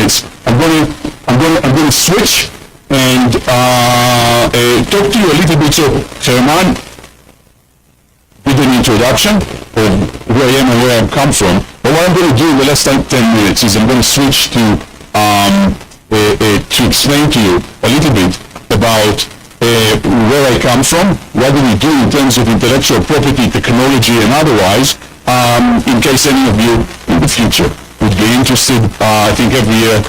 this. I'm going to switch and talk to you a little bit. So Germán did an introduction of who I am and where I've come from. But what I'm going to do in the last 10 minutes is I'm going to switch to explain to you a little bit about where I come from, what do we do in terms of intellectual property, technology, and otherwise, in case any of you in the future would be interested. I think every year,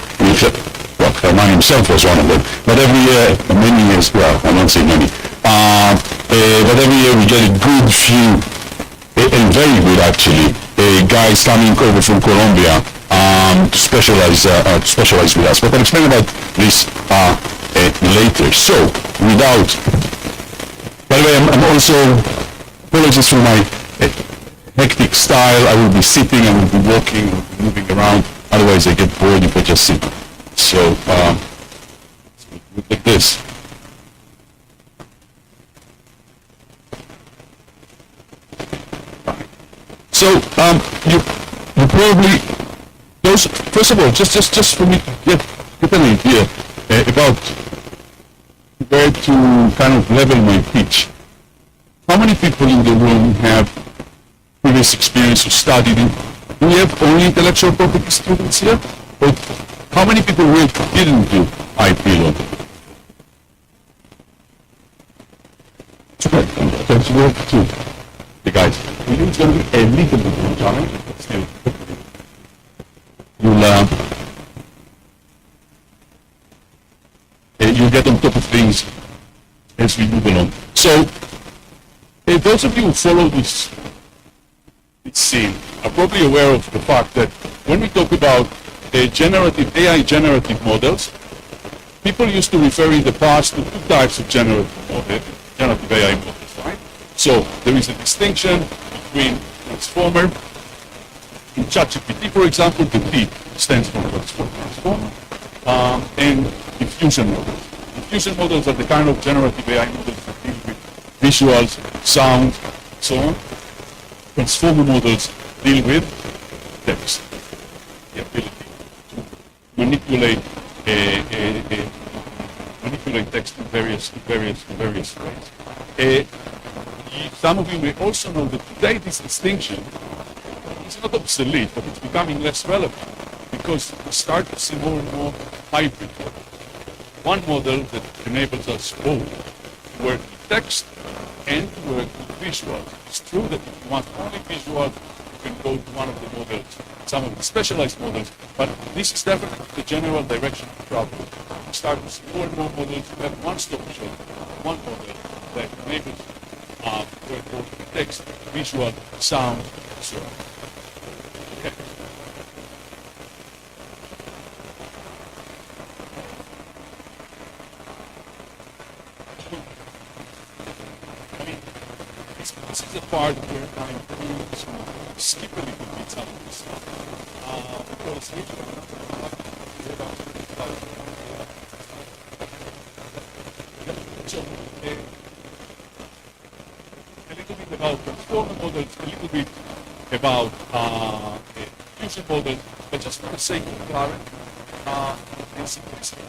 well, Germán himself was one of them, but every year, many years, well, I won't say many, but every year we get a good few, and very good actually, guys coming over from Colombia to specialize with us. But I'll explain about this later. So, by the way, I'm also, apologies for my hectic style. I will be sitting, I will be walking, I will be moving around. Otherwise, I get bored if I just sit. So, like this. So, you probably, first of all, just for me to get an idea about where to kind of level my pitch. How many people in the room have previous experience or studied in? Do we have only intellectual property students here? Or how many people really didn't do IP law? That's work too. The guys. It's going to be a little bit more challenge, but still. You'll get on top of things as we move along. So, those of you who follow this scene are probably aware of the fact that when we talk about AI generative models, people used to refer in the past to two types of generative AI models, right? So there is a distinction between transformer. In ChatGPT, for example, the T stands for transformer, and diffusion models. Diffusion models are the kind of generative AI models that deal with visuals, sound, so on. Transformer models deal with text, the ability to manipulate text in various ways. Some of you may also know that today this distinction is not obsolete, but it's becoming less relevant because we start to see more and more hybrid models. One model that enables us both to work with text and to work with visuals. It's true that if you want only visual, you can go to one of the models, some of the specialized models, but this is definitely the general direction of travel. We start to see more and more models who have one-stop shop, one model that enables to work both with text, visual, sound, and so on. Okay. This is the part where I'm going to skip a little bit some of this stuff. Because so, a little bit about transformer models, a little bit about fusion models, but just for the sake of clarity and simplicity.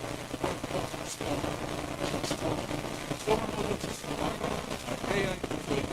Transformer models are AI controlled.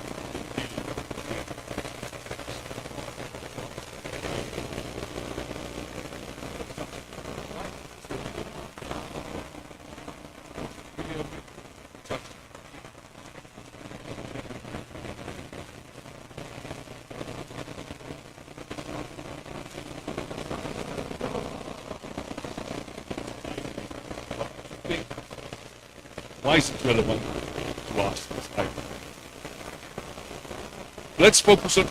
Why is it relevant to us? Let's focus on,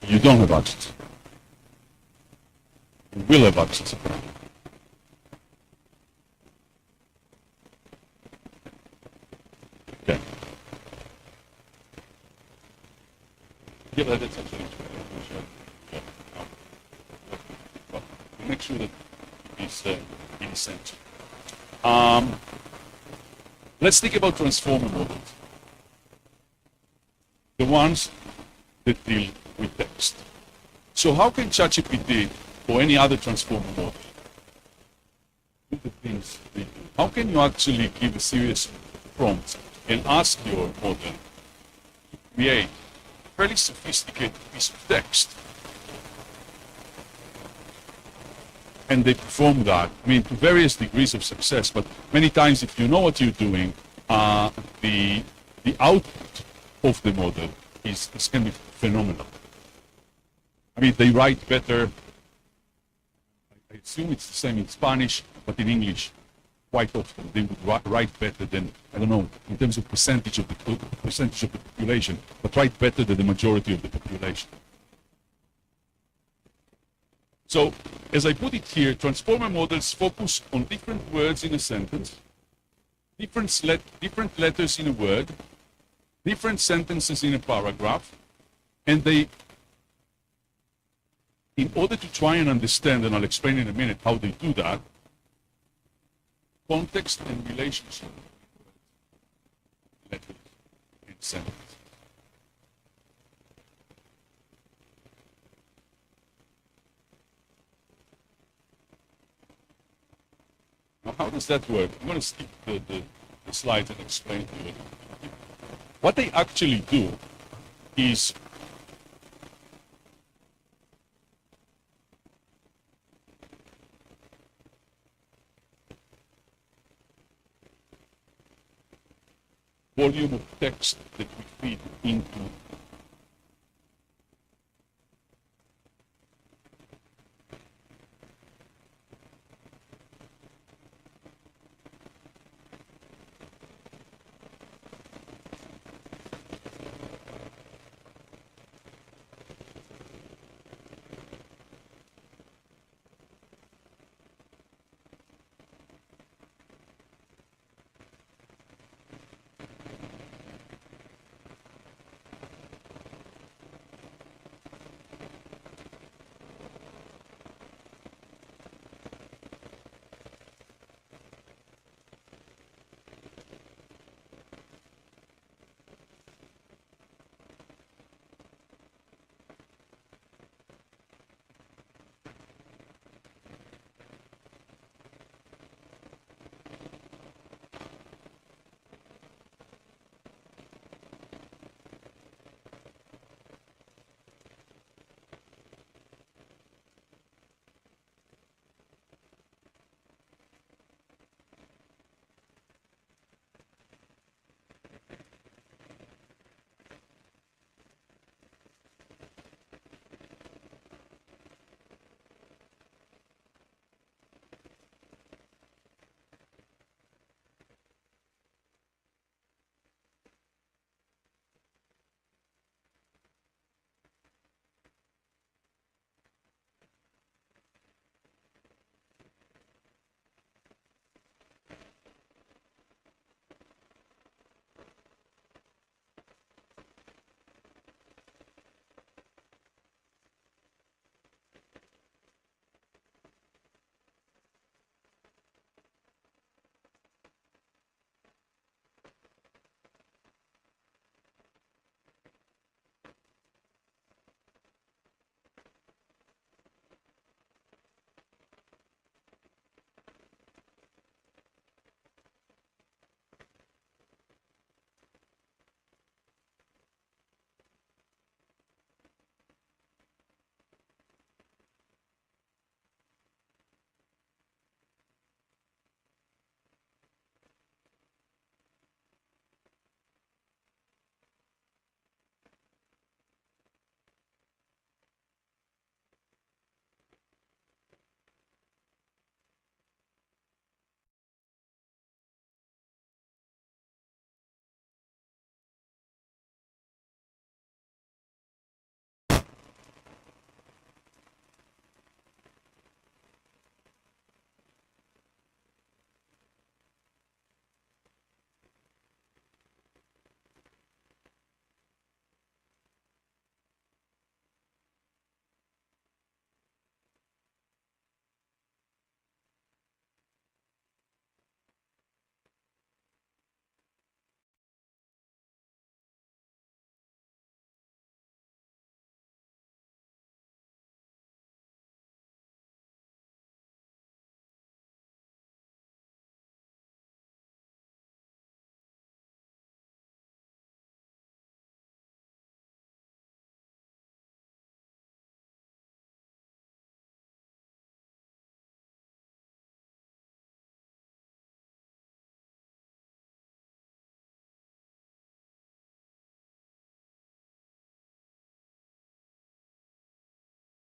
You don't have access. You will have access. Okay. Yeah, that's actually make sure that it's essential. Let's think about transformer models. The ones that deal with text. So how can ChatGPT or any other transformer model do the things they do? How can you actually give a serious prompt and ask your model to create a fairly sophisticated piece of text? And they perform that, I mean, to various degrees of success, but many times if you know what you're doing, the output of the model is can be phenomenal. I mean, they write better. I assume it's the same in Spanish, but in English, quite often they would write better than, I don't know, in terms of percentage of the population, but write better than the majority of the population. So, as I put it here, transformer models focus on different words in a sentence, different letters in a word, different sentences in a paragraph, and they, in order to try and understand, and I'll explain in a minute how they do that, context and relationship, letters and sentences. Now, how does that work? I'm going to skip the slides and explain to you. What they actually do is volume of text that we feed into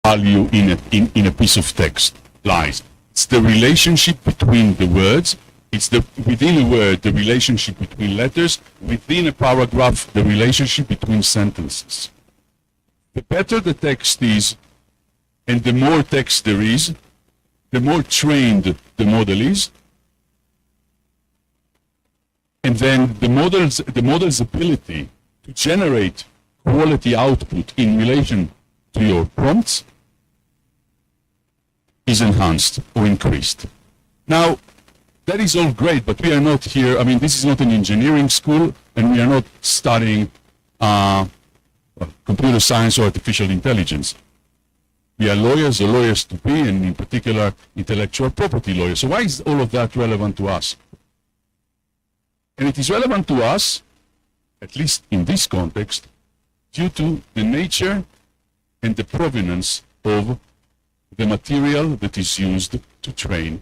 value in a piece of text lies. It's the relationship between the words. It's within a word, the relationship between letters. Within a paragraph, the relationship between sentences. The better the text is, and the more text there is, the more trained the model is, and then the model's ability to generate quality output in relation to your prompts is enhanced or increased. Now, that is all great, but we are not here, I mean, this is not an engineering school, and we are not studying computer science or artificial intelligence. We are lawyers, or lawyers to be, and in particular, intellectual property lawyers. So why is all of that relevant to us? And it is relevant to us, at least in this context, due to the nature and the provenance of the material that is used to train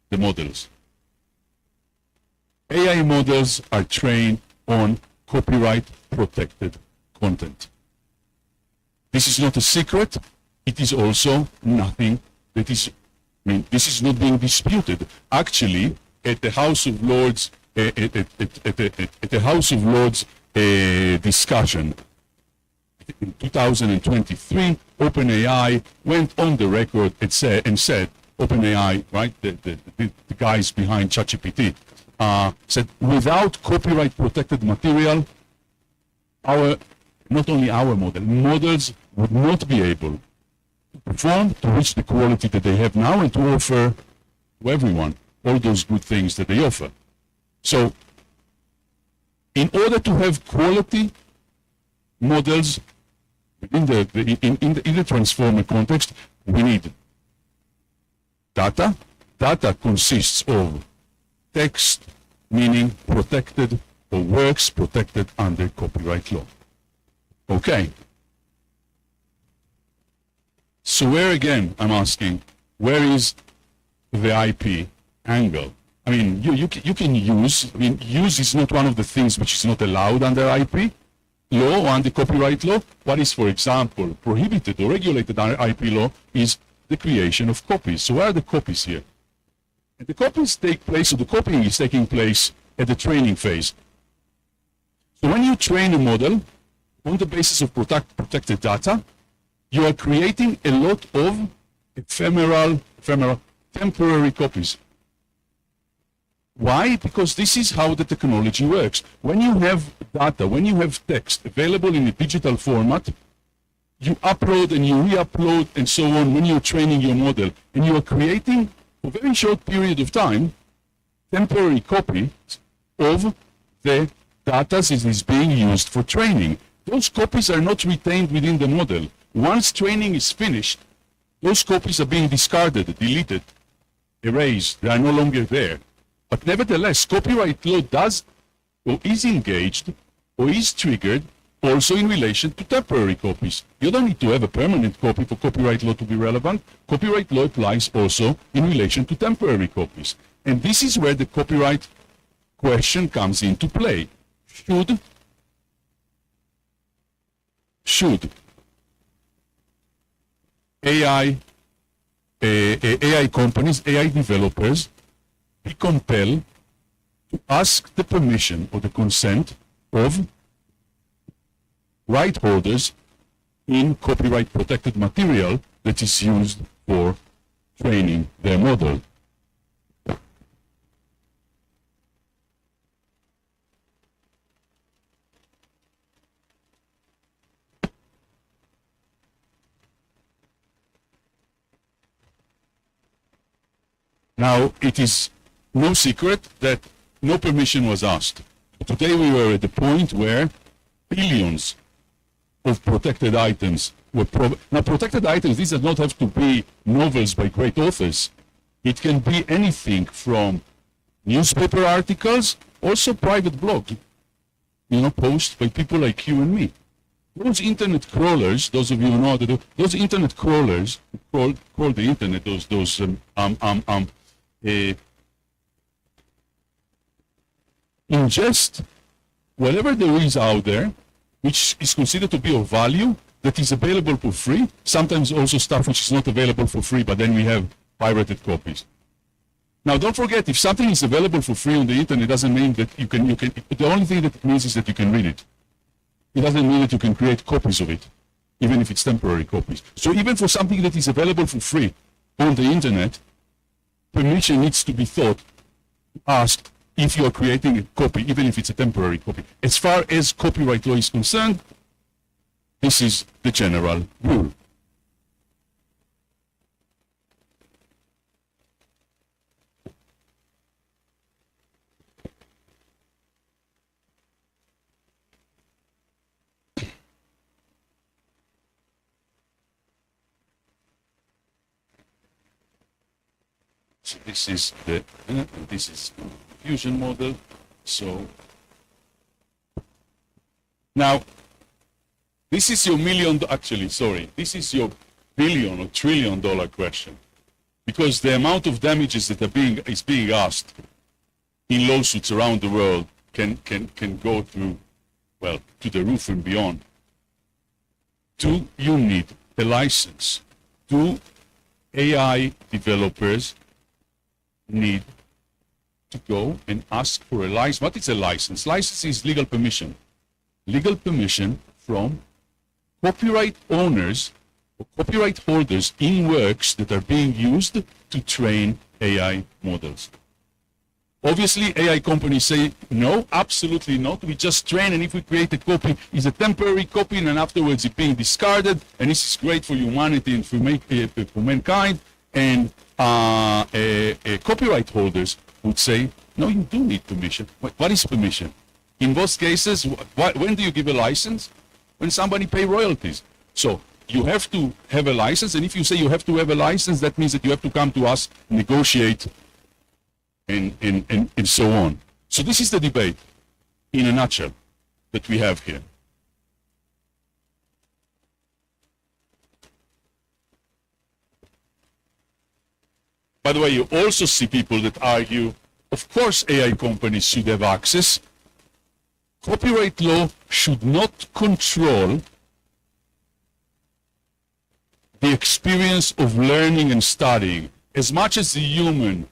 the models. AI models are trained on copyright-protected content. This is not a secret. It is also nothing that is, I mean, this is not being disputed. Actually, at the House of Lords, at the House of Lords discussion in 2023, OpenAI went on the record and said, OpenAI, right, the guys behind ChatGPT, said without copyright-protected material, not only our models would not be able to perform to reach the quality that they have now and to offer to everyone all those good things that they offer. So, in order to have quality models in the transformer context, we need data. Data consists of text, meaning protected, or works protected under copyright law. Okay. So where again, I'm asking, where is the IP angle? I mean, you can use, I mean, use is not one of the things which is not allowed under IP law or under copyright law. What is, for example, prohibited or regulated under IP law is the creation of copies. So where are the copies here? And the copies take place, or the copying is taking place at the training phase. So when you train a model on the basis of protected data, you are creating a lot of ephemeral, temporary copies. Why? Because this is how the technology works. When you have data, when you have text available in a digital format, you upload and you re-upload and so on when you're training your model, and you are creating, for a very short period of time, temporary copies of the data that is being used for training. Those copies are not retained within the model. Once training is finished, those copies are being discarded, deleted, erased. They are no longer there. But nevertheless, copyright law does, or is engaged, or is triggered, also in relation to temporary copies. You don't need to have a permanent copy for copyright law to be relevant. Copyright law applies also in relation to temporary copies. And this is where the copyright question comes into play. Should AI companies, AI developers, be compelled to ask the permission or the consent of right holders in copyright protected material that is used for training their model? Now, it is no secret that no permission was asked. Today we were at the point where billions of protected items were now protected items, these does not have to be novels by great authors. It can be anything from newspaper articles, also private blogs, posts by people like you and me. Those internet crawlers, those of you who know how to do, those internet crawlers crawl the internet, ingest whatever there is out there which is considered to be of value that is available for free, sometimes also stuff which is not available for free, but then we have pirated copies. Now, don't forget, if something is available for free on the internet, it doesn't mean that you can, the only thing that it means is that you can read it. It doesn't mean that you can create copies of it, even if it's temporary copies. So even for something that is available for free on the internet, permission needs to be asked if you are creating a copy, even if it's a temporary copy. As far as copyright law is concerned, this is the general rule. So this is the fusion model. So now this is your this is your billion or trillion dollar question, because the amount of damages that is being asked in lawsuits around the world can go through, well, to the roof and beyond. Do you need a license? Do AI developers need to go and ask for a license? What is a license? License is legal permission. Legal permission from copyright owners or copyright holders in works that are being used to train AI models. Obviously, AI companies say, no, absolutely not. We just train, and if we create a copy, it's a temporary copy, and then afterwards it's being discarded, and this is great for humanity and for mankind. And copyright holders would say, no, you do need permission. What is permission? In most cases, when do you give a license? When somebody pays royalties. So you have to have a license, and if you say you have to have a license, that means that you have to come to us, negotiate, and so on. So this is the debate, in a nutshell, that we have here. By the way, you also see people that argue, of course AI companies should have access. Copyright law should not control the experience of learning and studying. As much as the human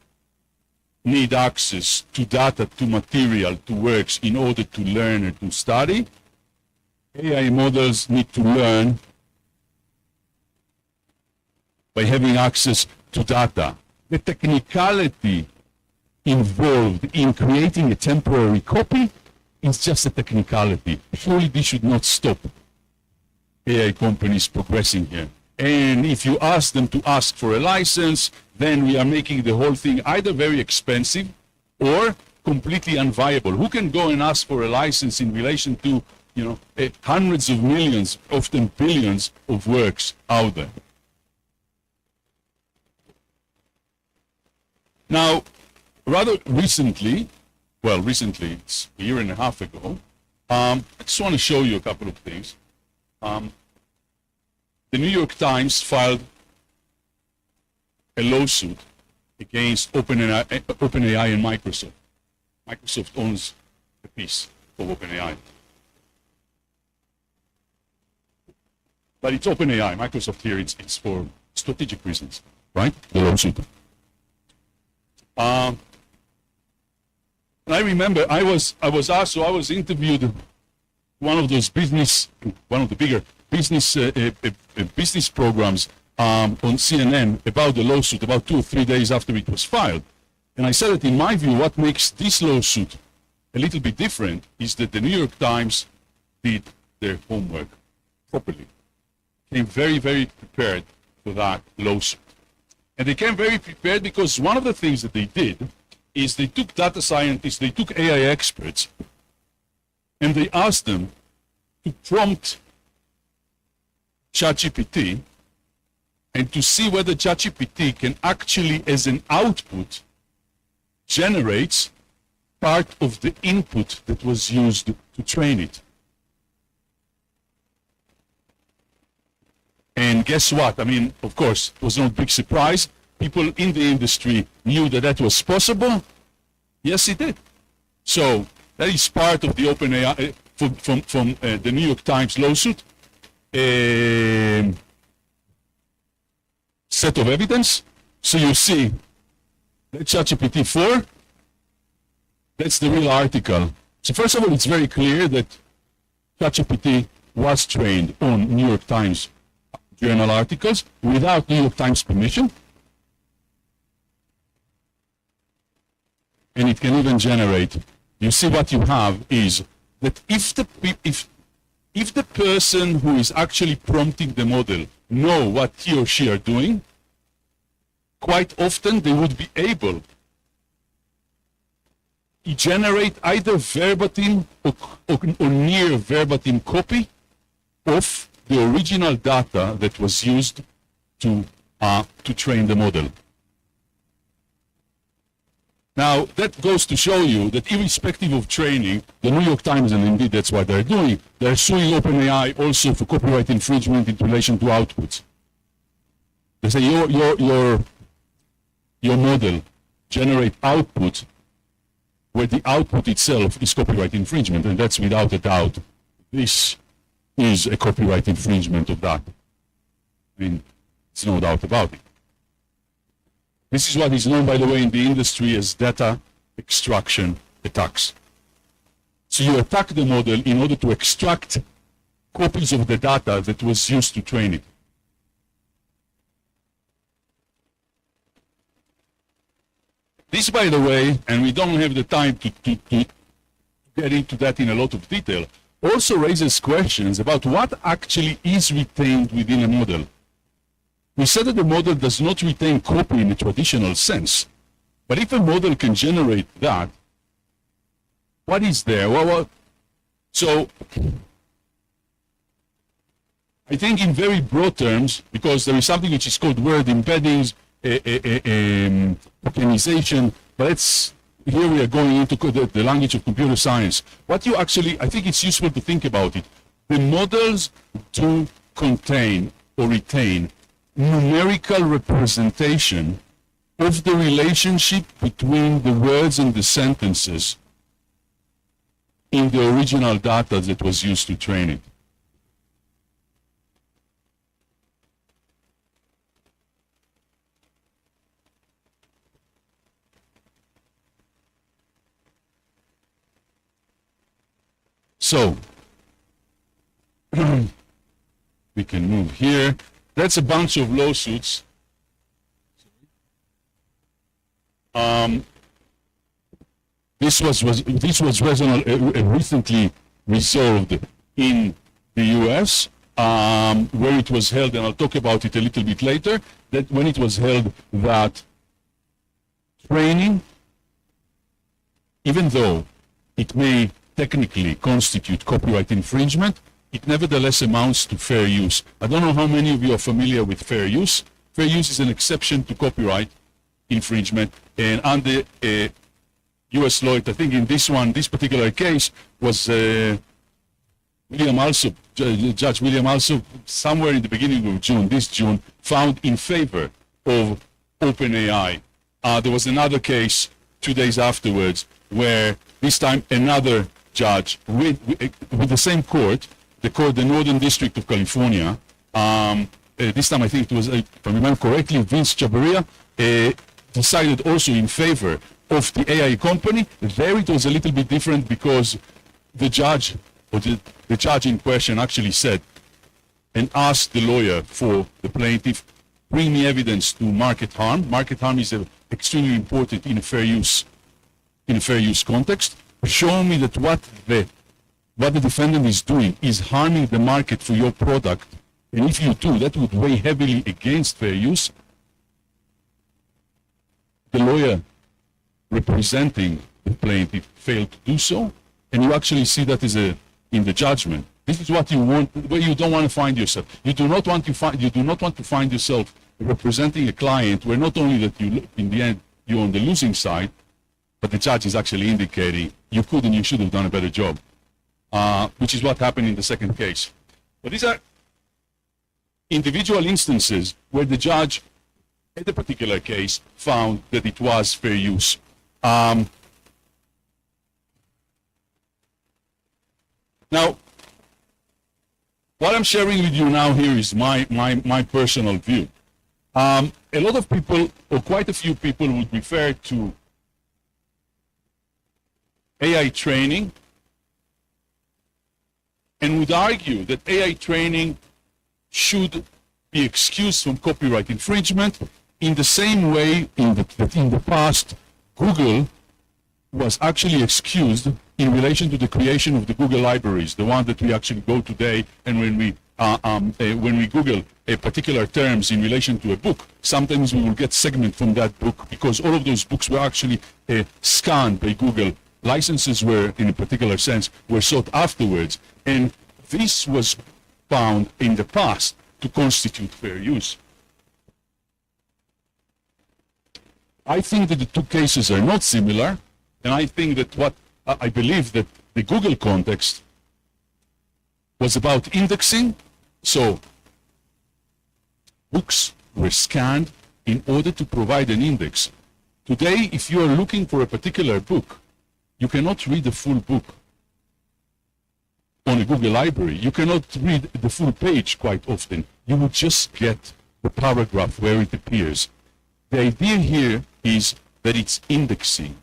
need access to data, to material, to works in order to learn and to study, AI models need to learn by having access to data. The technicality involved in creating a temporary copy is just a technicality. Surely this should not stop AI companies progressing here. And if you ask them to ask for a license, then we are making the whole thing either very expensive or completely unviable. Who can go and ask for a license in relation to, hundreds of millions, often billions of works out there? Now, rather recently, it's a year and a half ago, I just want to show you a couple of things. The New York Times filed a lawsuit against OpenAI and Microsoft. Microsoft owns a piece of OpenAI. But it's OpenAI. Microsoft here, it's for strategic reasons, right? The lawsuit. And I remember I was interviewed one of the bigger business programs on CNN about the lawsuit about 2 or 3 days after it was filed. And I said that in my view, what makes this lawsuit a little bit different is that the New York Times did their homework properly. Came very, very prepared for that lawsuit. And they came very prepared because one of the things that they did is they took data scientists, they took AI experts, and they asked them to prompt ChatGPT and to see whether ChatGPT can actually, as an output, generates part of the input that was used to train it. And guess what? I mean, of course, it was no big surprise. People in the industry knew that that was possible. Yes, it did. So that is part of the OpenAI from the New York Times lawsuit. set of evidence. So you see, that's ChatGPT 4. That's the real article. So first of all, it's very clear that ChatGPT was trained on New York Times journal articles without New York Times permission. And it can even generate. You see what you have is that if the person who is actually prompting the model know what he or she are doing, quite often they would be able to generate either verbatim or near verbatim copy of the original data that was used to train the model. Now, that goes to show you that irrespective of training, the New York Times, and indeed that's what they're doing, they're suing OpenAI also for copyright infringement in relation to outputs. They say your model generate output where the output itself is copyright infringement, and that's without a doubt. This is a copyright infringement of that. I mean, there's no doubt about it. This is what is known, by the way, in the industry as data extraction attacks. So you attack the model in order to extract copies of the data that was used to train it. This, by the way, and we don't have the time to get into that in a lot of detail, also raises questions about what actually is retained within a model. We said that the model does not retain copy in a traditional sense. But if a model can generate that, what is there? So, I think in very broad terms, because there is something which is called word embeddings, tokenization, but here we are going into the language of computer science. What you actually, I think it's useful to think about it. The models do contain or retain numerical representation of the relationship between the words and the sentences in the original data that was used to train it. So, we can move here. That's a bunch of lawsuits. This was recently resolved in the U.S., where it was held, and I'll talk about it a little bit later, that when it was held that training, even though it may technically constitute copyright infringement, it nevertheless amounts to fair use. I don't know how many of you are familiar with fair use. Fair use is an exception to copyright infringement, and under U.S. law, I think in this particular case, was William Alsop, Judge William Alsop, somewhere in the beginning of June, this June, found in favor of OpenAI. There was another case 2 days afterwards where this time another judge with the same court, the Northern District of California, this time I think it was, if I remember correctly, Vince Chavarria, decided also in favor of the AI company. There it was a little bit different because the judge, or the judge in question actually said and asked the lawyer for the plaintiff, bring me evidence to market harm. Market harm is extremely important in a fair use context. Show me that what the defendant is doing is harming the market for your product, and if you do, that would weigh heavily against fair use. The lawyer representing the plaintiff failed to do so, and you actually see that in the judgment. This is what you want, where you don't want to find yourself. You do not want to find yourself representing a client where not only that you, in the end, you're on the losing side, but the judge is actually indicating you could and you should have done a better job, which is what happened in the second case. But these are individual instances where the judge, in the particular case, found that it was fair use. Now, What I'm sharing with you now here is my personal view. A lot of people, or quite a few people, would refer to AI training and would argue that AI training should be excused from copyright infringement in the same way that in the past Google was actually excused in relation to the creation of the Google libraries, the one that we actually go today, and when we Google particular terms in relation to a book, sometimes we will get segment from that book because all of those books were actually scanned by Google. Licenses were, in a particular sense, were sought afterwards, and this was found in the past to constitute fair use. I think that the two cases are not similar, and I think that I believe that the Google context was about indexing, so books were scanned in order to provide an index. Today, if you are looking for a particular book, you cannot read the full book on a Google library. You cannot read the full page quite often. You will just get the paragraph where it appears. The idea here is that it's indexing,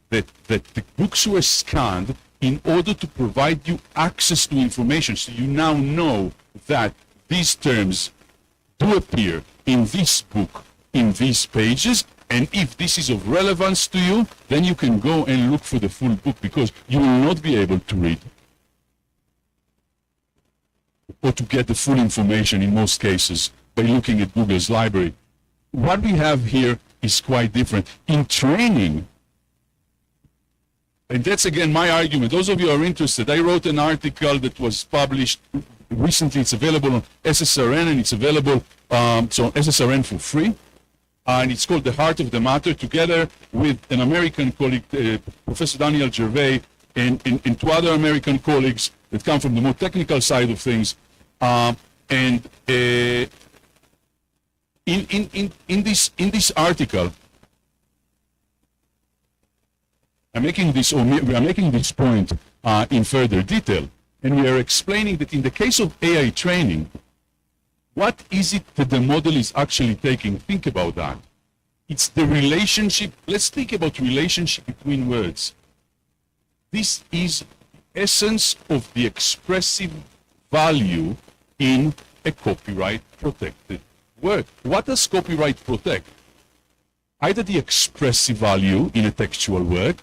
that the books were scanned in order to provide you access to information. So you now know that these terms do appear in this book, in these pages, and if this is of relevance to you, then you can go and look for the full book because you will not be able to read or to get the full information in most cases by looking at Google's library. What we have here is quite different. In training, and that's again my argument, those of you who are interested, I wrote an article that was published recently. It's available on SSRN, and it's available so on SSRN for free. And it's called The Heart of the Matter, together with an American colleague, Professor Daniel Gervais, and two other American colleagues that come from the more technical side of things. In this article, we are making this point in further detail, and we are explaining that in the case of AI training, what is it that the model is actually taking? Think about that. It's the relationship. Let's think about relationship between words. This is the essence of the expressive value in a copyright-protected work. What does copyright protect? Either the expressive value in a textual work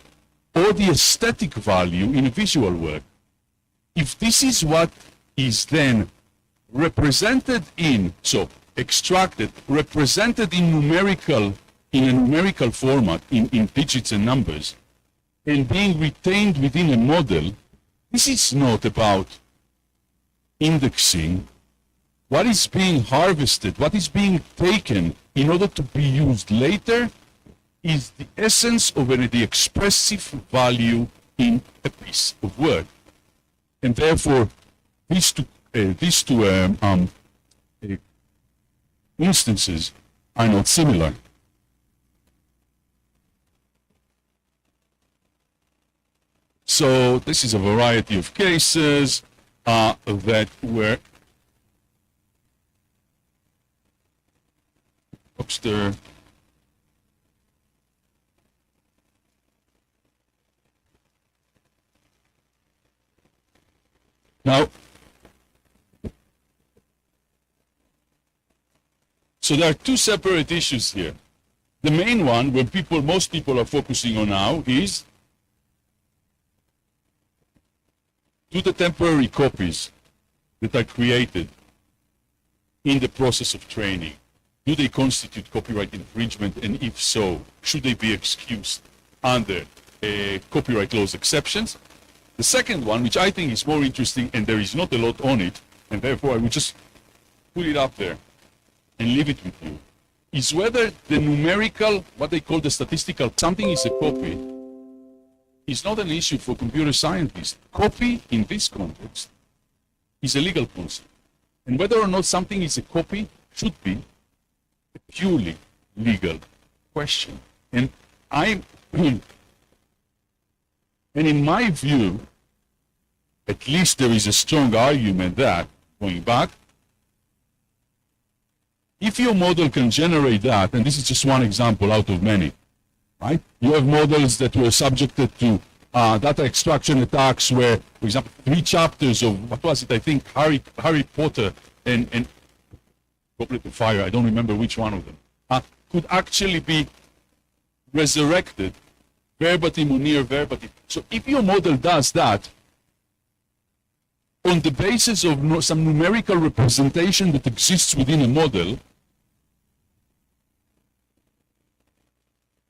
or the aesthetic value in a visual work. If this is what is then represented in, so extracted, represented in a numerical format, in digits and numbers, and being retained within a model, this is not about indexing. What is being harvested, what is being taken in order to be used later is the essence of the expressive value in a piece of work. And therefore, these two instances are not similar. So this is a variety of cases that were Obster. Now, so there are two separate issues here. The main one, where most people are focusing on now, is do the temporary copies that are created in the process of training, do they constitute copyright infringement, and if so, should they be excused under copyright law's exceptions? The second one, which I think is more interesting, and there is not a lot on it, and therefore I will just put it up there and leave it with you, is whether the numerical, what they call the statistical, something is a copy, is not an issue for computer scientists. Copy, in this context, is a legal concept. And whether or not something is a copy should be a purely legal question. And in my view, at least there is a strong argument that going back. If your model can generate that, and this is just one example out of many, right? You have models that were subjected to data extraction attacks where, for example, 3 chapters of, what was it, I think, Harry Potter and Goblet of Fire, I don't remember which one of them, could actually be resurrected verbatim or near verbatim. So if your model does that, on the basis of some numerical representation that exists within a model,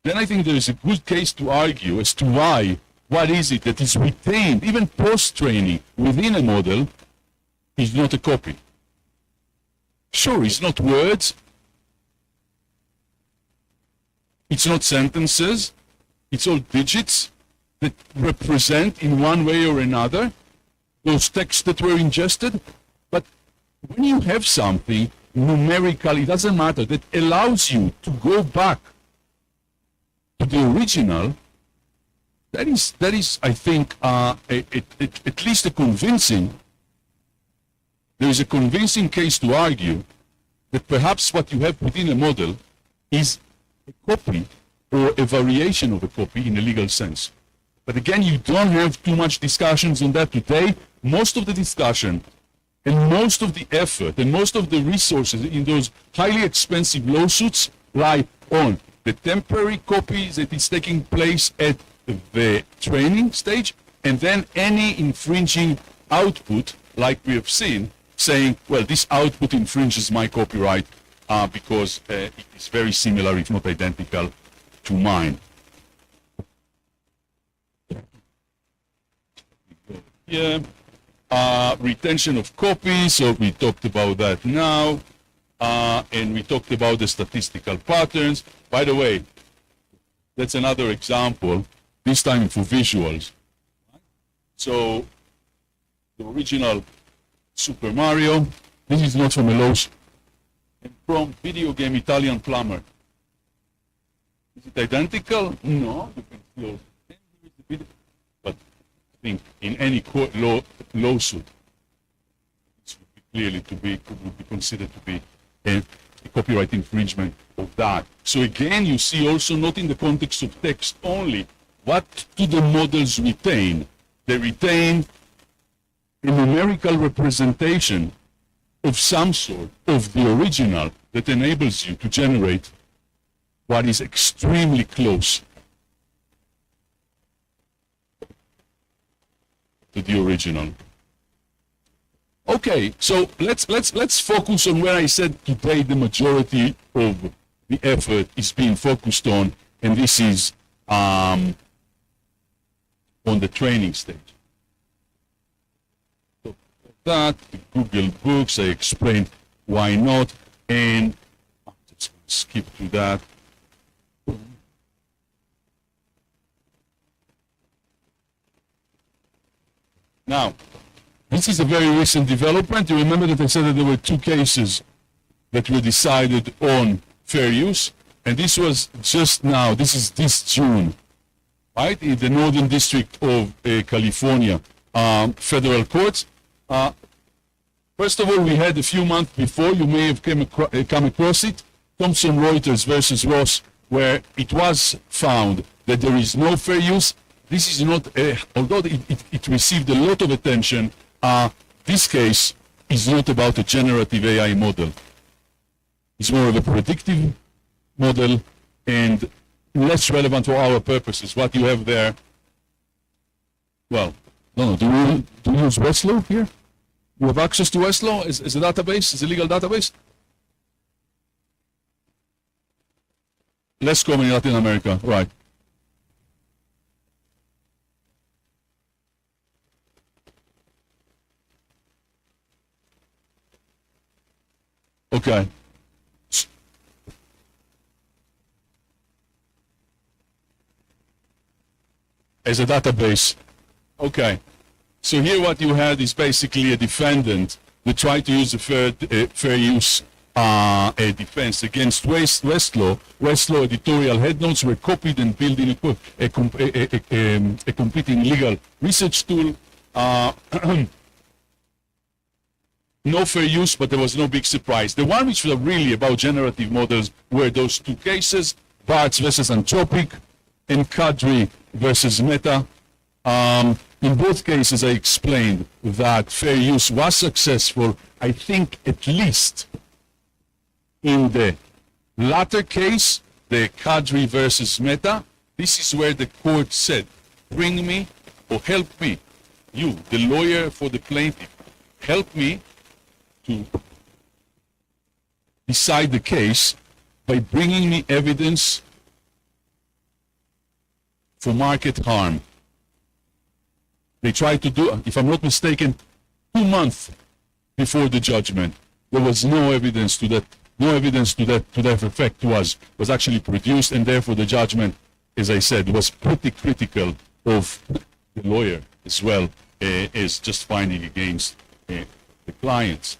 then I think there is a good case to argue as to why, what is it that is retained, even post-training, within a model, is not a copy. Sure, it's not words, it's not sentences, it's all digits that represent in one way or another those texts that were ingested. But when you have something numerically, it doesn't matter, that allows you to go back to the original, that is, I think, at least a convincing, there is a convincing case to argue that perhaps what you have within a model is a copy or a variation of a copy in a legal sense. But again, you don't have too much discussions on that today. Most of the discussion and most of the effort and most of the resources in those highly expensive lawsuits lie on the temporary copy that is taking place at the training stage, and then any infringing output, like we have seen, saying, well, this output infringes my copyright because it is very similar, if not identical, to mine. Yeah. Retention of copies, so we talked about that now, and we talked about the statistical patterns. By the way, that's another example, this time for visuals. So, the original Super Mario, this is not from a lawsuit, and from video game Italian Plumber. Is it identical? No, you can still, but I think in any lawsuit, it would be clearly would be considered to be a copyright infringement of that. So again, you see also not in the context of text only, what do the models retain? They retain a numerical representation of some sort of the original that enables you to generate what is extremely close to the original. Okay, so let's focus on where I said today the majority of the effort is being focused on, and this is on the training stage. So that, the Google Books, I explained why not, and I'm just going to skip to that. Now, this is a very recent development. You remember that I said that there were 2 cases that were decided on fair use, and this was just now, this is this June, right, in the Northern District of California federal courts. First of all, we had a few months before, you may have come across it, Thomson Reuters versus Ross, where it was found that there is no fair use. This is not, although it received a lot of attention, this case is not about a generative AI model. It's more of a predictive model and less relevant for our purposes. What you have there, well, no, do we use Westlaw here? You have access to Westlaw as a database, as a legal database? Less common in Latin America, right. Okay. As a database. Okay. So here what you had is basically a defendant that tried to use a fair use defense against Westlaw. Westlaw editorial headnotes were copied and built in a competing legal research tool. no fair use, but there was no big surprise. The one which was really about generative models were those two cases, Bartz versus Anthropic, and Kadri versus Meta. In both cases, I explained that fair use was successful, I think at least in the latter case, the Kadri versus Meta. This is where the court said, bring me or help me, you, the lawyer for the plaintiff, help me to decide the case by bringing me evidence for market harm. They tried to do, if I'm not mistaken, 2 months before the judgment. There was no evidence to that, to that effect was actually produced, and therefore the judgment, as I said, was pretty critical of the lawyer as well as just finding against the clients.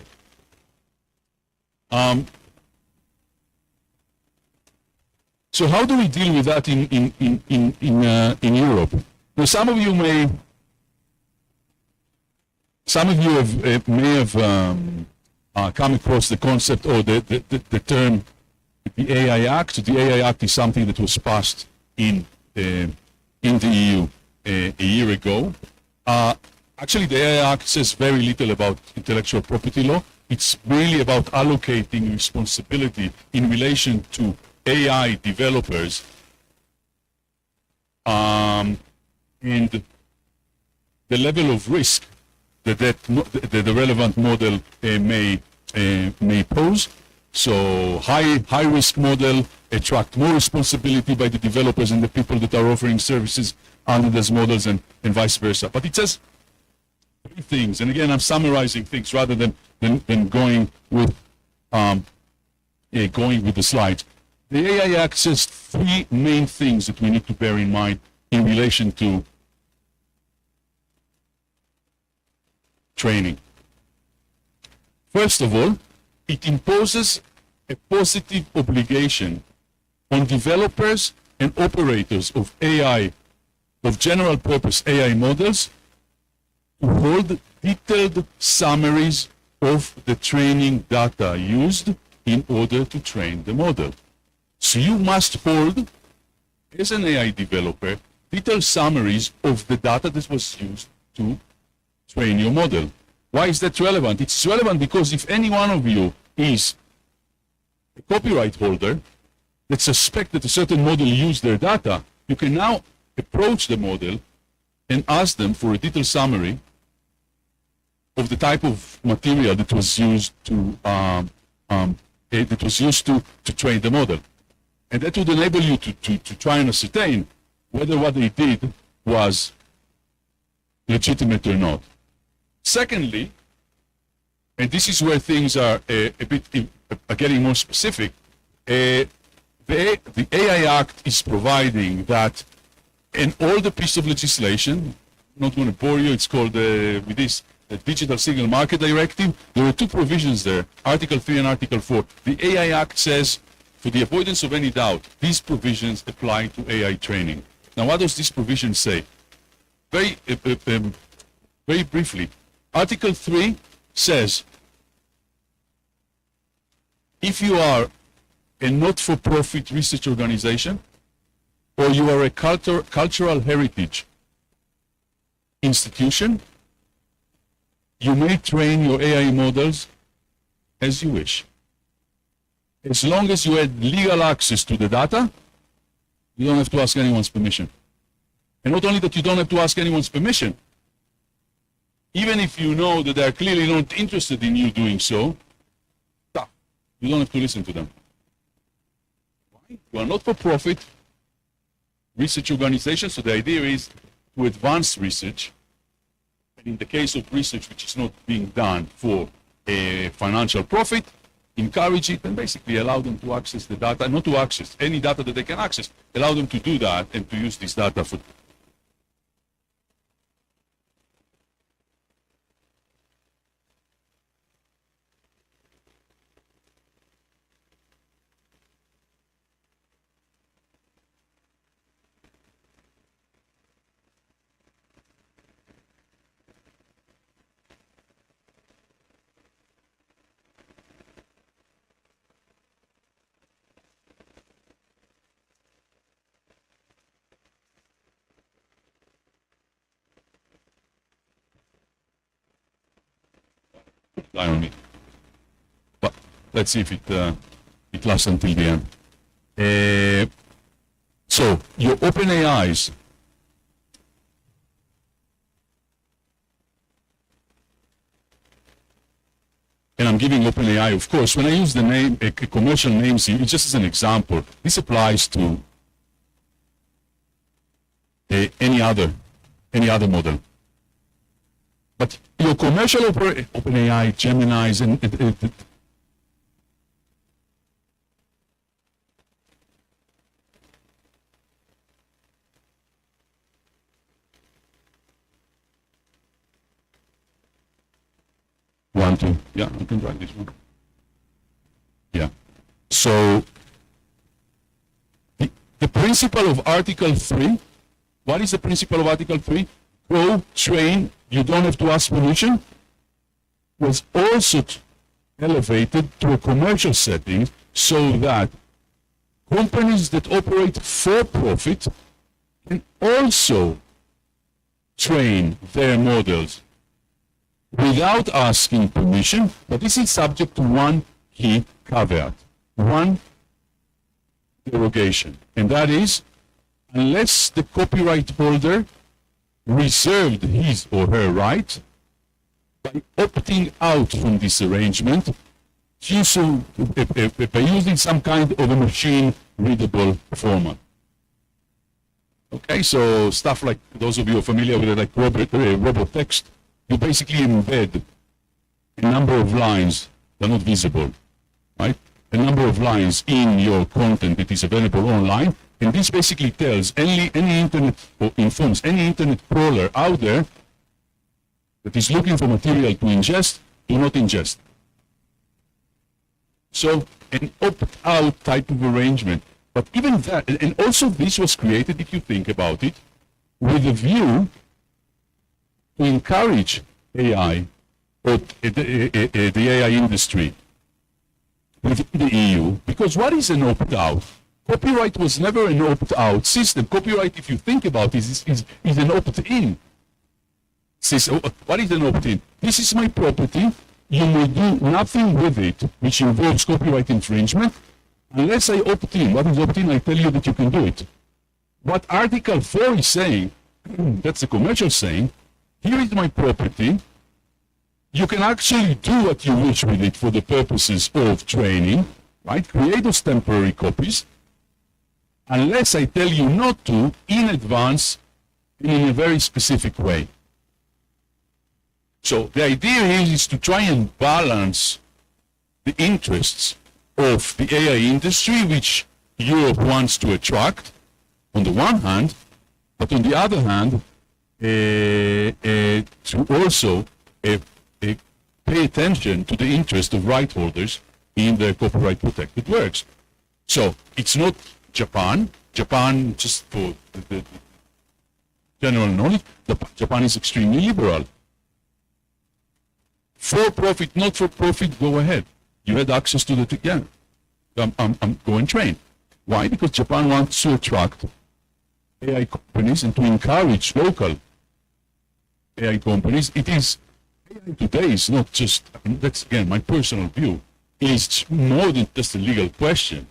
So how do we deal with that in Europe? Now, some of you may have come across the concept or the term the AI Act. The AI Act is something that was passed in the EU a year ago. Actually, the AI Act says very little about intellectual property law. It's really about allocating responsibility in relation to AI developers and the level of risk that the relevant model may pose. So high risk model attract more responsibility by the developers and the people that are offering services under those models, and vice versa. But it says three things, and again I'm summarizing things rather than going with the slides. The AI Act says three main things that we need to bear in mind in relation to training. First of all, it imposes a positive obligation on developers and operators of AI, of general purpose AI models, to hold detailed summaries of the training data used in order to train the model. So you must hold, as an AI developer, detailed summaries of the data that was used to train your model. Why is that relevant? It's relevant because if any one of you is a copyright holder that suspects that a certain model used their data, you can now approach the model and ask them for a detailed summary of the type of material that was used to train the model. And that would enable you to try and ascertain whether what they did was legitimate or not. Secondly, and this is where things are getting more specific, the AI Act is providing that an older piece of legislation, I'm not going to bore you, it's called with this the Digital Signal Market Directive. There are two provisions there, Article 3 and Article 4. The AI Act says, for the avoidance of any doubt, these provisions apply to AI training. Now, what does this provision say? Very briefly, Article 3 says, if you are a not-for-profit research organization, or you are a cultural heritage institution, you may train your AI models as you wish. As long as you had legal access to the data, you don't have to ask anyone's permission. And not only that you don't have to ask anyone's permission, even if you know that they are clearly not interested in you doing so, you don't have to listen to them. Why? You are not for profit research organization, so the idea is to advance research. And in the case of research which is not being done for a financial profit, encourage it and basically allow them to access the data, not to access any data that they can access, allow them to do that and to use this data for. rely on me. But let's see if it lasts until the end. So your open AIs. And I'm giving OpenAI, of course, when I use the name, commercial names here, just as an example, this applies to any other model. But your commercial OpenAI, Gemini's, and one, two, yeah, I can write this one. Yeah. So the principle of Article 3, what is the principle of Article 3? Go, train, you don't have to ask permission, was also elevated to a commercial setting so that companies that operate for profit can also train their models without asking permission, but this is subject to one key caveat, one derogation, and that is, unless the copyright holder reserved his or her right by opting out from this arrangement by using some kind of a machine-readable format. Okay, so stuff like, those of you who are familiar with it, like robot text, you basically embed a number of lines that are not visible, right? A number of lines in your content that is available online, and this basically tells any internet, or informs any internet crawler out there that is looking for material to ingest, do not ingest. So, an opt-out type of arrangement. But even that, and also this was created, if you think about it, with a view to encourage AI, or the AI industry within the EU, because what is an opt-out? Copyright was never an opt-out system. Copyright, if you think about it, is an opt-in system. What is an opt-in? This is my property. You may do nothing with it, which involves copyright infringement, unless I opt-in. What is opt-in? I tell you that you can do it. What Article 4 is saying, that's the commercial saying, here is my property. You can actually do what you wish with it for the purposes of training, right? Create those temporary copies, unless I tell you not to in advance and in a very specific way. So the idea is to try and balance the interests of the AI industry, which Europe wants to attract, on the one hand, but on the other hand, to also pay attention to the interest of right holders in their copyright protected works. So it's not Japan. Japan, just for the general knowledge, Japan is extremely liberal. For profit, not for profit, go ahead. You had access to the, yeah, go and train. Why? Because Japan wants to attract AI companies and to encourage local AI companies. It is, AI today is not just, that's again my personal view, it's more than just a legal question.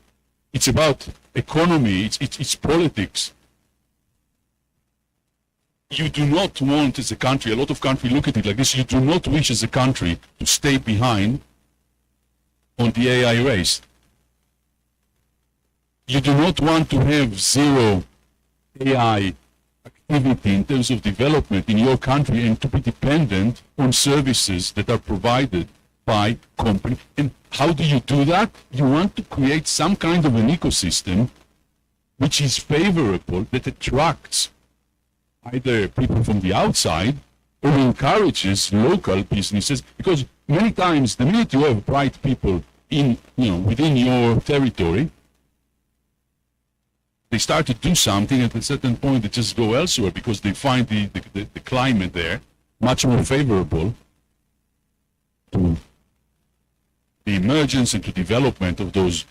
It's about economy, it's politics. You do not want as a country, a lot of countries look at it like this, you do not wish as a country to stay behind on the AI race. You do not want to have zero AI activity in terms of development in your country and to be dependent on services that are provided by companies. And how do you do that? You want to create some kind of an ecosystem which is favorable, that attracts either people from the outside or encourages local businesses, because many times the minute you have bright people in, within your territory, they start to do something, at a certain point they just go elsewhere because they find the climate there much more favorable to the emergence and to development of those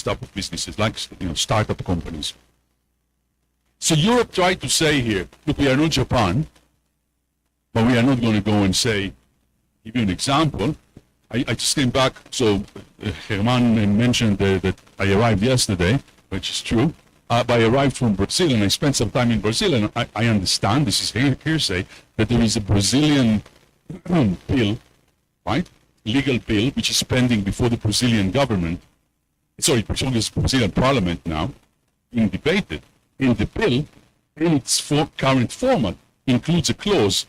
type of businesses, like startup companies. So Europe tried to say here, look, we are not Japan, but we are not going to go and say, give you an example, I just came back, so Germán mentioned that I arrived yesterday, which is true. But I arrived from Brazil, and I spent some time in Brazil, and I understand, this is hearsay, that there is a Brazilian bill, right, legal bill, which is pending before the Brazilian government, sorry, before the Brazilian parliament now, being debated. In the bill, in its current format, includes a clause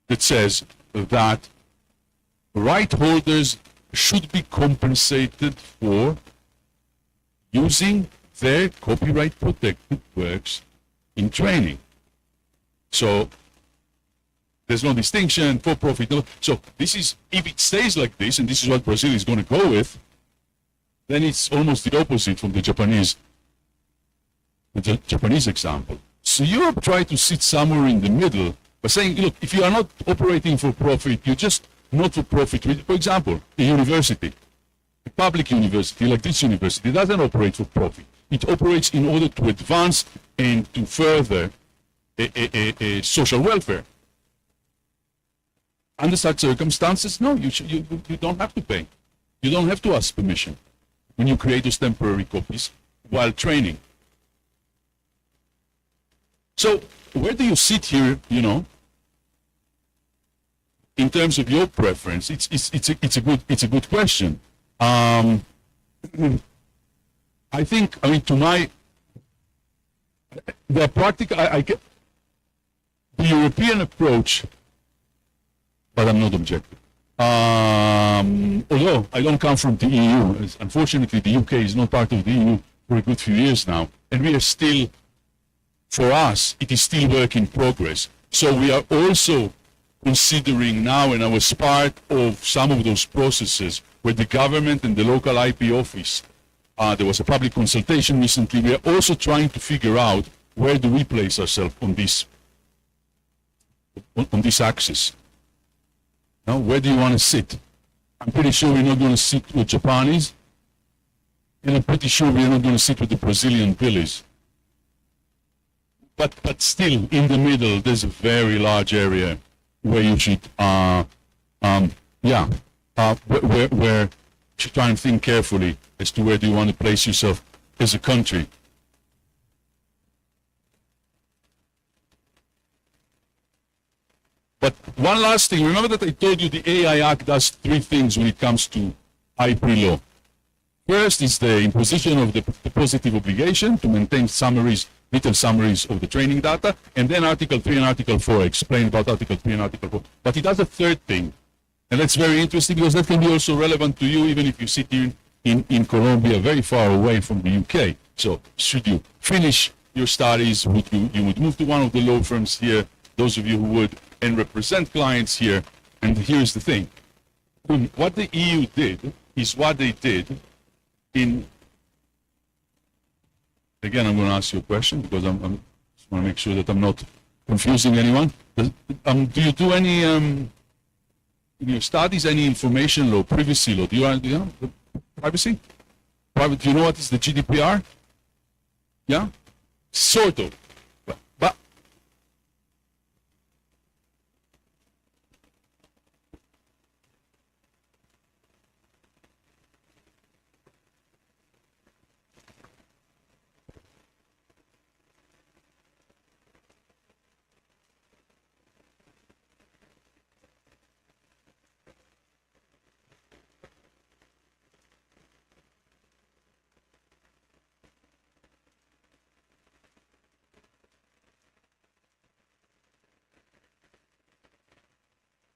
that says that right holders should be compensated for using their copyright protected works in training. So there's no distinction, for profit. No. So this is, if it stays like this, and this is what Brazil is going to go with, then it's almost the opposite from the Japanese example. So Europe tried to sit somewhere in the middle by saying, look, if you are not operating for profit, you're just not for profit. For example, a university, a public university like this university, doesn't operate for profit. It operates in order to advance and to further a social welfare. Under such circumstances, no, you don't have to pay. You don't have to ask permission when you create those temporary copies while training. So where do you sit here, you know, in terms of your preference? It's a good question. I think, I mean, to my, the practical, I get the European approach, but I'm not objective. Although I don't come from the EU, unfortunately the UK is not part of the EU for a good few years now, and we are still, for us, it is still work in progress. So we are also considering now, and I was part of some of those processes where the government and the local IP office, there was a public consultation recently, we are also trying to figure out where do we place ourselves on this axis. Now, where do you want to sit? I'm pretty sure we're not going to sit with Japanese, and I'm pretty sure we're not going to sit with the Brazilian billies. But still, in the middle, there's a very large area where you should, where you should try and think carefully as to where do you want to place yourself as a country. But one last thing, remember that I told you the AI Act does three things when it comes to IP law. First is the imposition of the positive obligation to maintain summaries, written summaries of the training data, and then Article 3 and Article 4, explain about Article 3 and Article 4. But it does a third thing, and that's very interesting because that can be also relevant to you even if you sit here in Colombia, very far away from the UK. So should you finish your studies, you would move to one of the law firms here, those of you who would, and represent clients here. And here's the thing. What the EU did is what they did in, again, I'm going to ask you a question because I just want to make sure that I'm not confusing anyone. Do you do any, in your studies, any information law, privacy law? Do you know privacy? Private, do you know what is the GDPR? Yeah? Sort of. But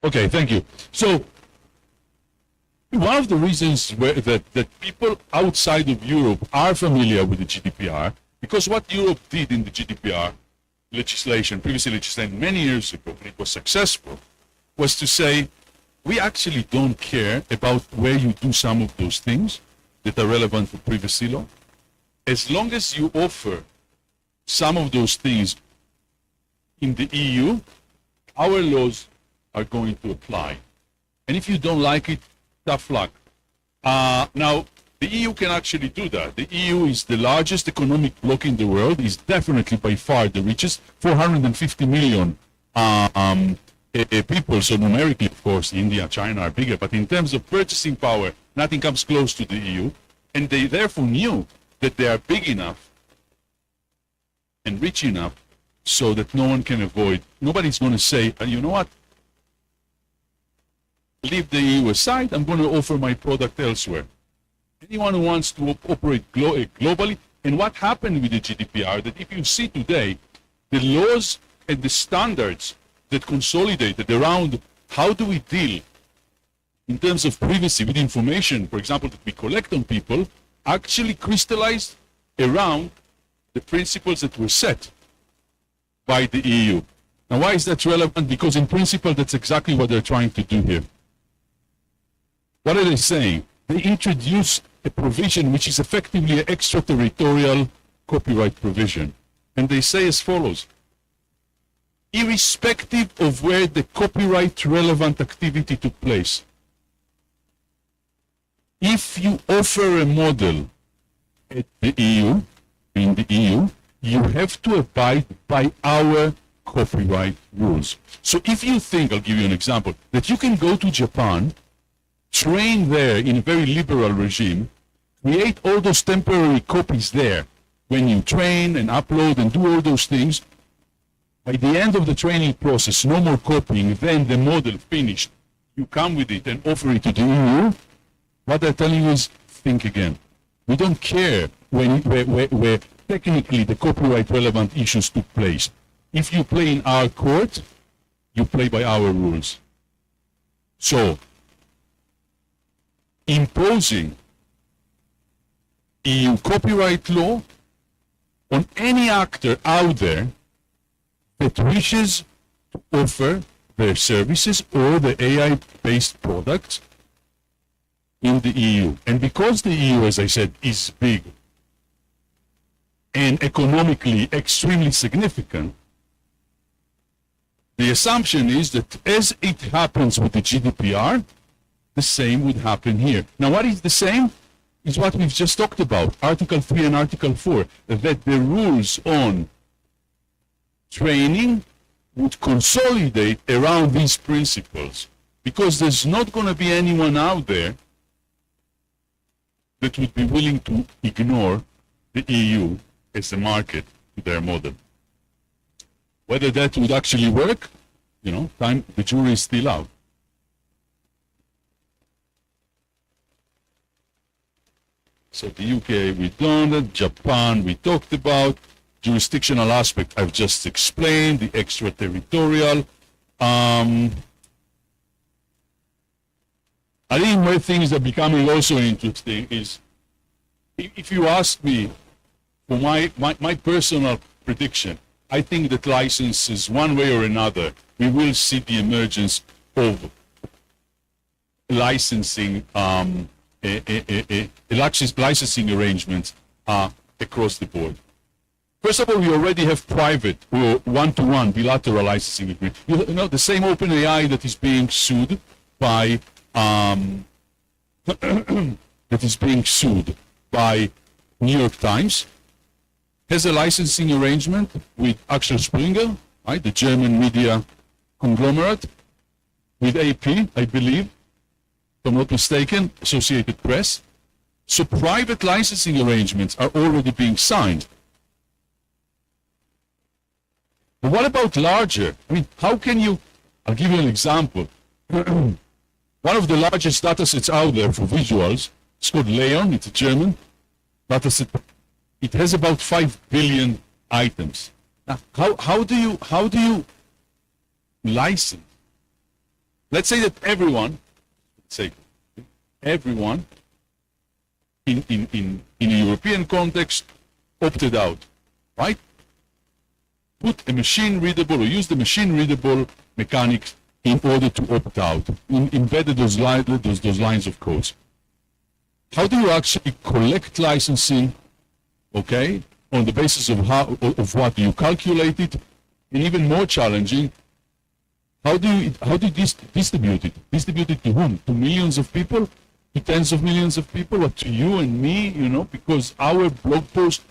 okay, thank you. So, one of the reasons that people outside of Europe are familiar with the GDPR, because what Europe did in the GDPR legislation, privacy legislation, many years ago, when it was successful, was to say, we actually don't care about where you do some of those things that are relevant for privacy law, as long as you offer some of those things in the EU, our laws are going to apply. And if you don't like it, tough luck. Now, the EU can actually do that. The EU is the largest economic bloc in the world, is definitely by far the richest, 450 million people, so numerically, of course, India, China are bigger, but in terms of purchasing power, nothing comes close to the EU, and they therefore knew that they are big enough and rich enough so that no one can avoid, nobody's going to say, you know what, leave the EU aside, I'm going to offer my product elsewhere. Anyone who wants to operate globally, and what happened with the GDPR, that if you see today, the laws and the standards that consolidated around how do we deal in terms of privacy with information, for example, that we collect on people, actually crystallized around the principles that were set by the EU. Now, why is that relevant? Because in principle, that's exactly what they're trying to do here. What are they saying? They introduce a provision which is effectively an extraterritorial copyright provision. And they say as follows: irrespective of where the copyright relevant activity took place, if you offer a model at the EU, in the EU, you have to abide by our copyright rules. So if you think, I'll give you an example, that you can go to Japan, train there in a very liberal regime, create all those temporary copies there, when you train and upload and do all those things, by the end of the training process, no more copying, then the model finished, you come with it and offer it to the EU, what they're telling you is, think again. We don't care where technically the copyright relevant issues took place. If you play in our court, you play by our rules. So, imposing EU copyright law on any actor out there that wishes to offer their services or the AI-based products in the EU. And because the EU, as I said, is big and economically extremely significant, the assumption is that as it happens with the GDPR, the same would happen here. Now, what is the same? Is what we've just talked about, Article 3 and Article 4, that the rules on training would consolidate around these principles, because there's not going to be anyone out there that would be willing to ignore the EU as a market to their model. Whether that would actually work, you know, the jury is still out. So the UK, we done it. Japan, we talked about. Jurisdictional aspect, I've just explained. The extraterritorial. I think where things are becoming also interesting is, if you ask me for my personal prediction, I think that licenses, one way or another, we will see the emergence of licensing licensing arrangements across the board. First of all, we already have private or one-to-one bilateral licensing agreement. You know, the same OpenAI that is being sued by New York Times has a licensing arrangement with Axel Springer, right, the German media conglomerate, with AP, I believe, if I'm not mistaken, Associated Press. So private licensing arrangements are already being signed. But what about larger? I mean, how can you, I'll give you an example. One of the largest datasets out there for visuals, it's called Leon, it's a German dataset. It has about 5 billion items. Now, how do you license? Let's say that everyone in a European context opted out, right? Put a machine-readable or use the machine-readable mechanics in order to opt out, embedded those lines of code. How do you actually collect licensing, okay, on the basis of what you calculate it, and even more challenging, how do you distribute it? Distribute it to whom? To millions of people? To tens of millions of people? Or to you and me, you know, because our blog post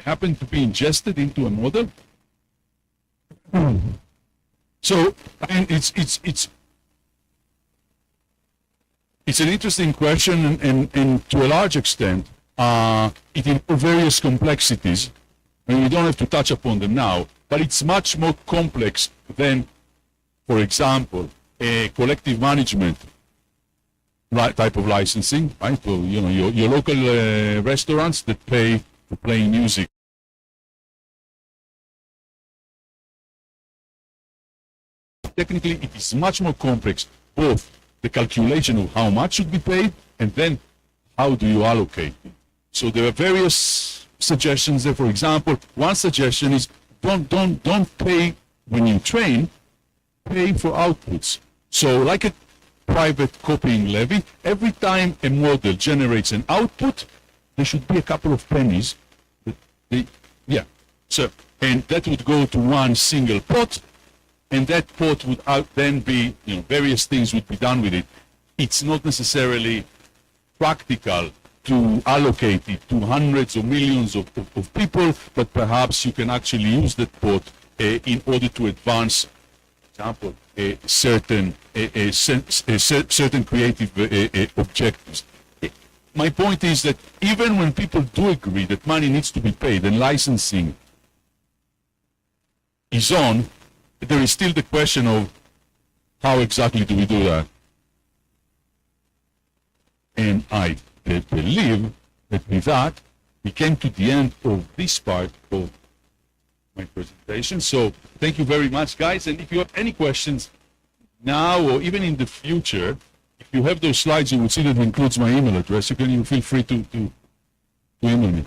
happened to be ingested into a model? So, I mean, it's an interesting question, and to a large extent, it involves various complexities. I mean, we don't have to touch upon them now, but it's much more complex than, for example, a collective management type of licensing, right? So, you know, your local restaurants that pay for playing music. Technically, it is much more complex, both the calculation of how much should be paid, and then how do you allocate it. So there are various suggestions there. For example, one suggestion is don't pay when you train, pay for outputs. So like a private copying levy, every time a model generates an output, there should be a couple of pennies. So, and that would go to one single pot, and that pot would then be, you know, various things would be done with it. It's not necessarily practical to allocate it to hundreds or millions of people, but perhaps you can actually use that pot in order to advance, for example, certain creative objectives. My point is that even when people do agree that money needs to be paid and licensing is on, there is still the question of how exactly do we do that? And I believe that with that, we came to the end of this part of my presentation. So thank you very much, guys. And if you have any questions now or even in the future, if you have those slides, you will see that it includes my email address. You feel free to email me.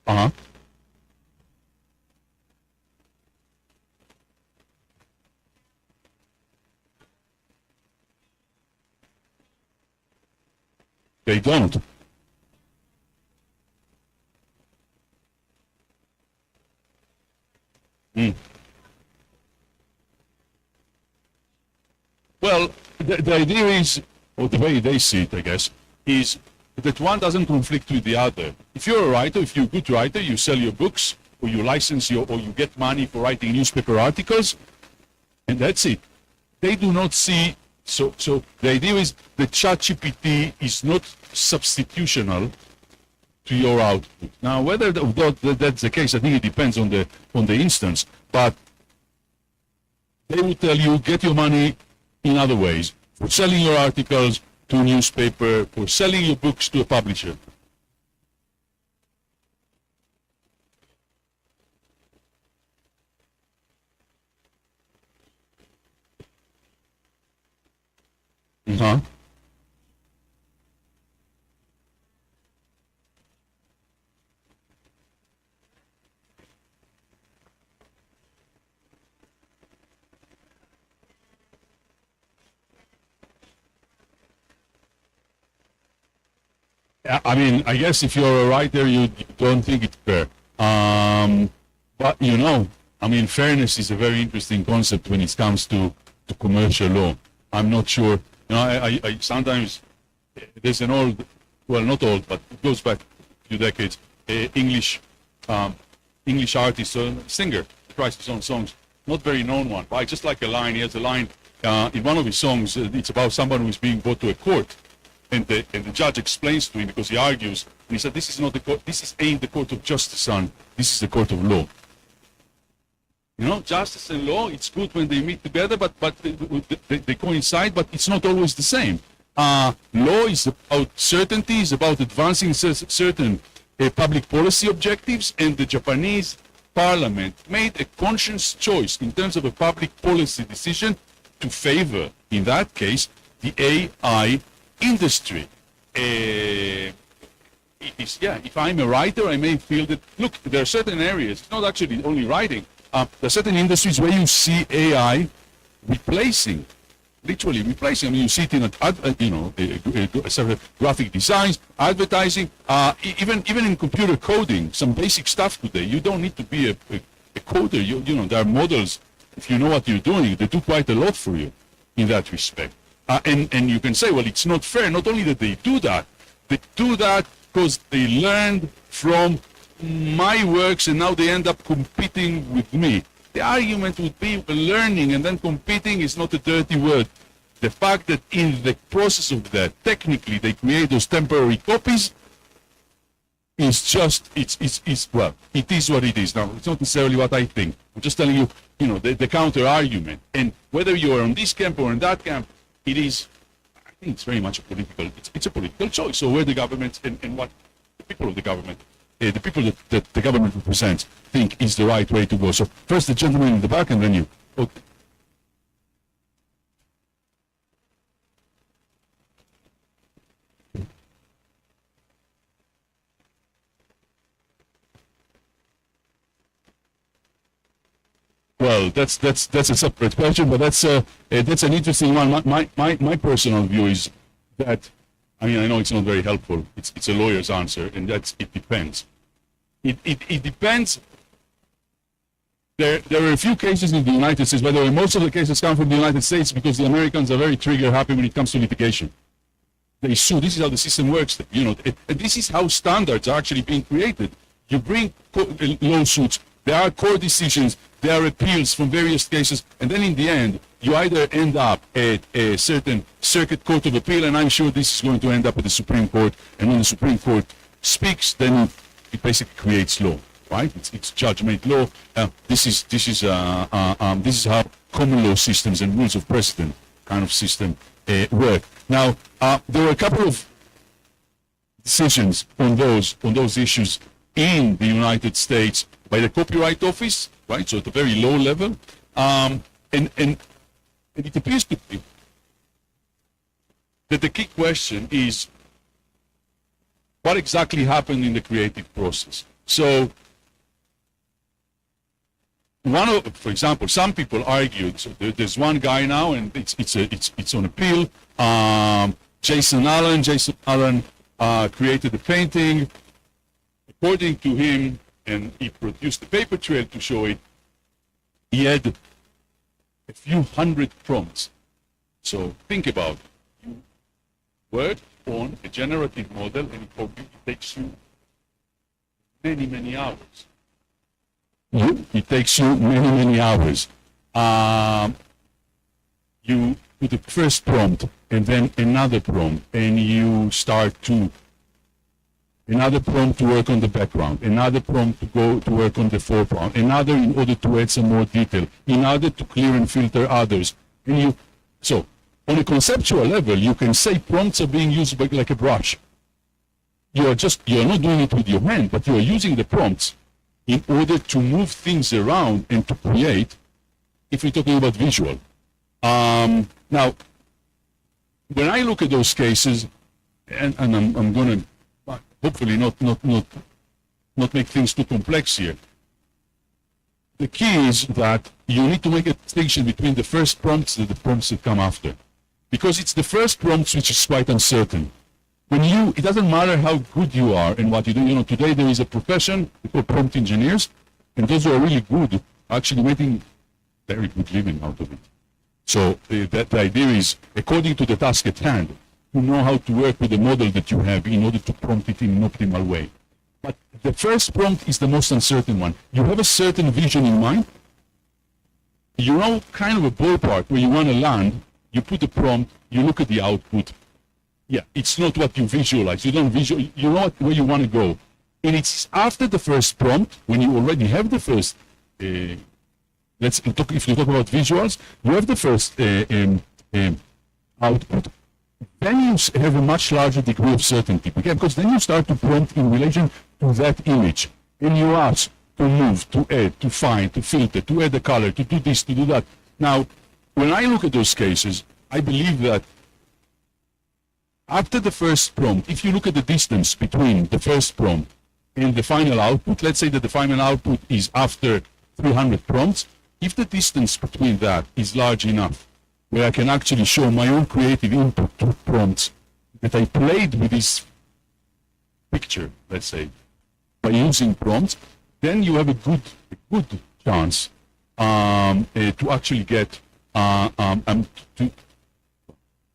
Uh-huh. They don't. Well, the idea is, or the way they see it, I guess, is that one doesn't conflict with the other. If you're a writer, if you're a good writer, you sell your books, or you license or you get money for writing newspaper articles, and that's it. They do not see, so the idea is that ChatGPT is not substitutional to your output. Now, whether that's the case, I think it depends on the instance, but they will tell you, get your money in other ways, for selling your articles to a newspaper, for selling your books to a publisher. Uh-huh. I mean, I guess if you're a writer, you don't think it's fair. But, you know, I mean, fairness is a very interesting concept when it comes to commercial law. I'm not sure. You know, I sometimes, there's an old, well, not old, but it goes back a few decades, English artist, singer, writes his own songs, not very known one, but I just like a line. He has a line in one of his songs, it's about someone who is being brought to a court. And the judge explains to him, because he argues, and he said, this is not the court, this ain't the court of justice, son, this is the court of law. You know, justice and law, it's good when they meet together, but they coincide, but it's not always the same. Law is about certainty, is about advancing certain public policy objectives, and the Japanese parliament made a conscious choice in terms of a public policy decision to favor, in that case, the AI industry. If I'm a writer, I may feel that, look, there are certain areas, it's not actually only writing, there are certain industries where you see AI replacing, literally replacing. I mean, you see it in, several graphic designs, advertising, even in computer coding, some basic stuff today. You don't need to be a coder. You know, there are models, if you know what you're doing, they do quite a lot for you in that respect. And you can say, well, it's not fair. Not only that they do that because they learned from my works and now they end up competing with me. The argument would be, well, learning and then competing is not a dirty word. The fact that in the process of that, technically, they create those temporary copies is just, well, it is what it is. Now, it's not necessarily what I think. I'm just telling you, the counter argument. And whether you are on this camp or on that camp, it is, I think it's very much a political, it's a political choice. So where the government and what the people of the government, the people that the government represents think is the right way to go. So first the gentleman in the back and then you. Okay. Well, that's a separate question, but that's an interesting one. My personal view is that, I mean, I know it's not very helpful. It's a lawyer's answer, and it depends. It depends. There are a few cases in the United States. By the way, most of the cases come from the United States because the Americans are very trigger happy when it comes to litigation. They sue. This is how the system works. And this is how standards are actually being created. You bring lawsuits. There are court decisions, there are appeals from various cases, and then in the end, you either end up at a certain circuit court of appeal, and I'm sure this is going to end up at the Supreme Court, and when the Supreme Court speaks, then it basically creates law, right? It's judge-made law. This is how common law systems and rules of precedent kind of system work. Now, there were a couple of decisions on those issues in the United States by the Copyright Office, right? So at a very low level, and it appears to be that the key question is what exactly happened in the creative process. So, for example, some people argued. So there's one guy now, and it's on appeal. Jason Allen created a painting. According to him, and he produced a paper trail to show it, he had a few hundred prompts. So think about it. You work on a generative model and it takes you many hours. It takes you many hours. You put the first prompt and then another prompt, and you start to another prompt to work on the background, another prompt to go to work on the foreground, another in order to add some more detail, in order to clear and filter others. So on a conceptual level, you can say prompts are being used like a brush. You're not doing it with your hand, but you're using the prompts in order to move things around and to create, if we're talking about visual. Now, when I look at those cases, and I'm going to hopefully not make things too complex here. The key is that you need to make a distinction between the first prompts and the prompts that come after. Because it's the first prompts which is quite uncertain. It doesn't matter how good you are and what you do. Today there is a profession called prompt engineers, and those who are really good are actually making very good living out of it. So the idea is, according to the task at hand, to know how to work with the model that you have in order to prompt it in an optimal way. But the first prompt is the most uncertain one. You have a certain vision in mind. You know kind of a ballpark where you want to land. You put the prompt, you look at the output. Yeah, it's not what you visualize. You don't visualize, you know where you want to go. And it's after the first prompt, when you already have the first, if you talk about visuals, you have the first output. Then you have a much larger degree of certainty, because then you start to prompt in relation to that image. And you ask to move, to add, to find, to filter, to add a color, to do this, to do that. Now, when I look at those cases, I believe that after the first prompt, if you look at the distance between the first prompt and the final output, let's say that the final output is after 300 prompts, if the distance between that is large enough, where I can actually show my own creative input to prompts that I played with this picture, let's say, by using prompts, then you have a good chance to actually get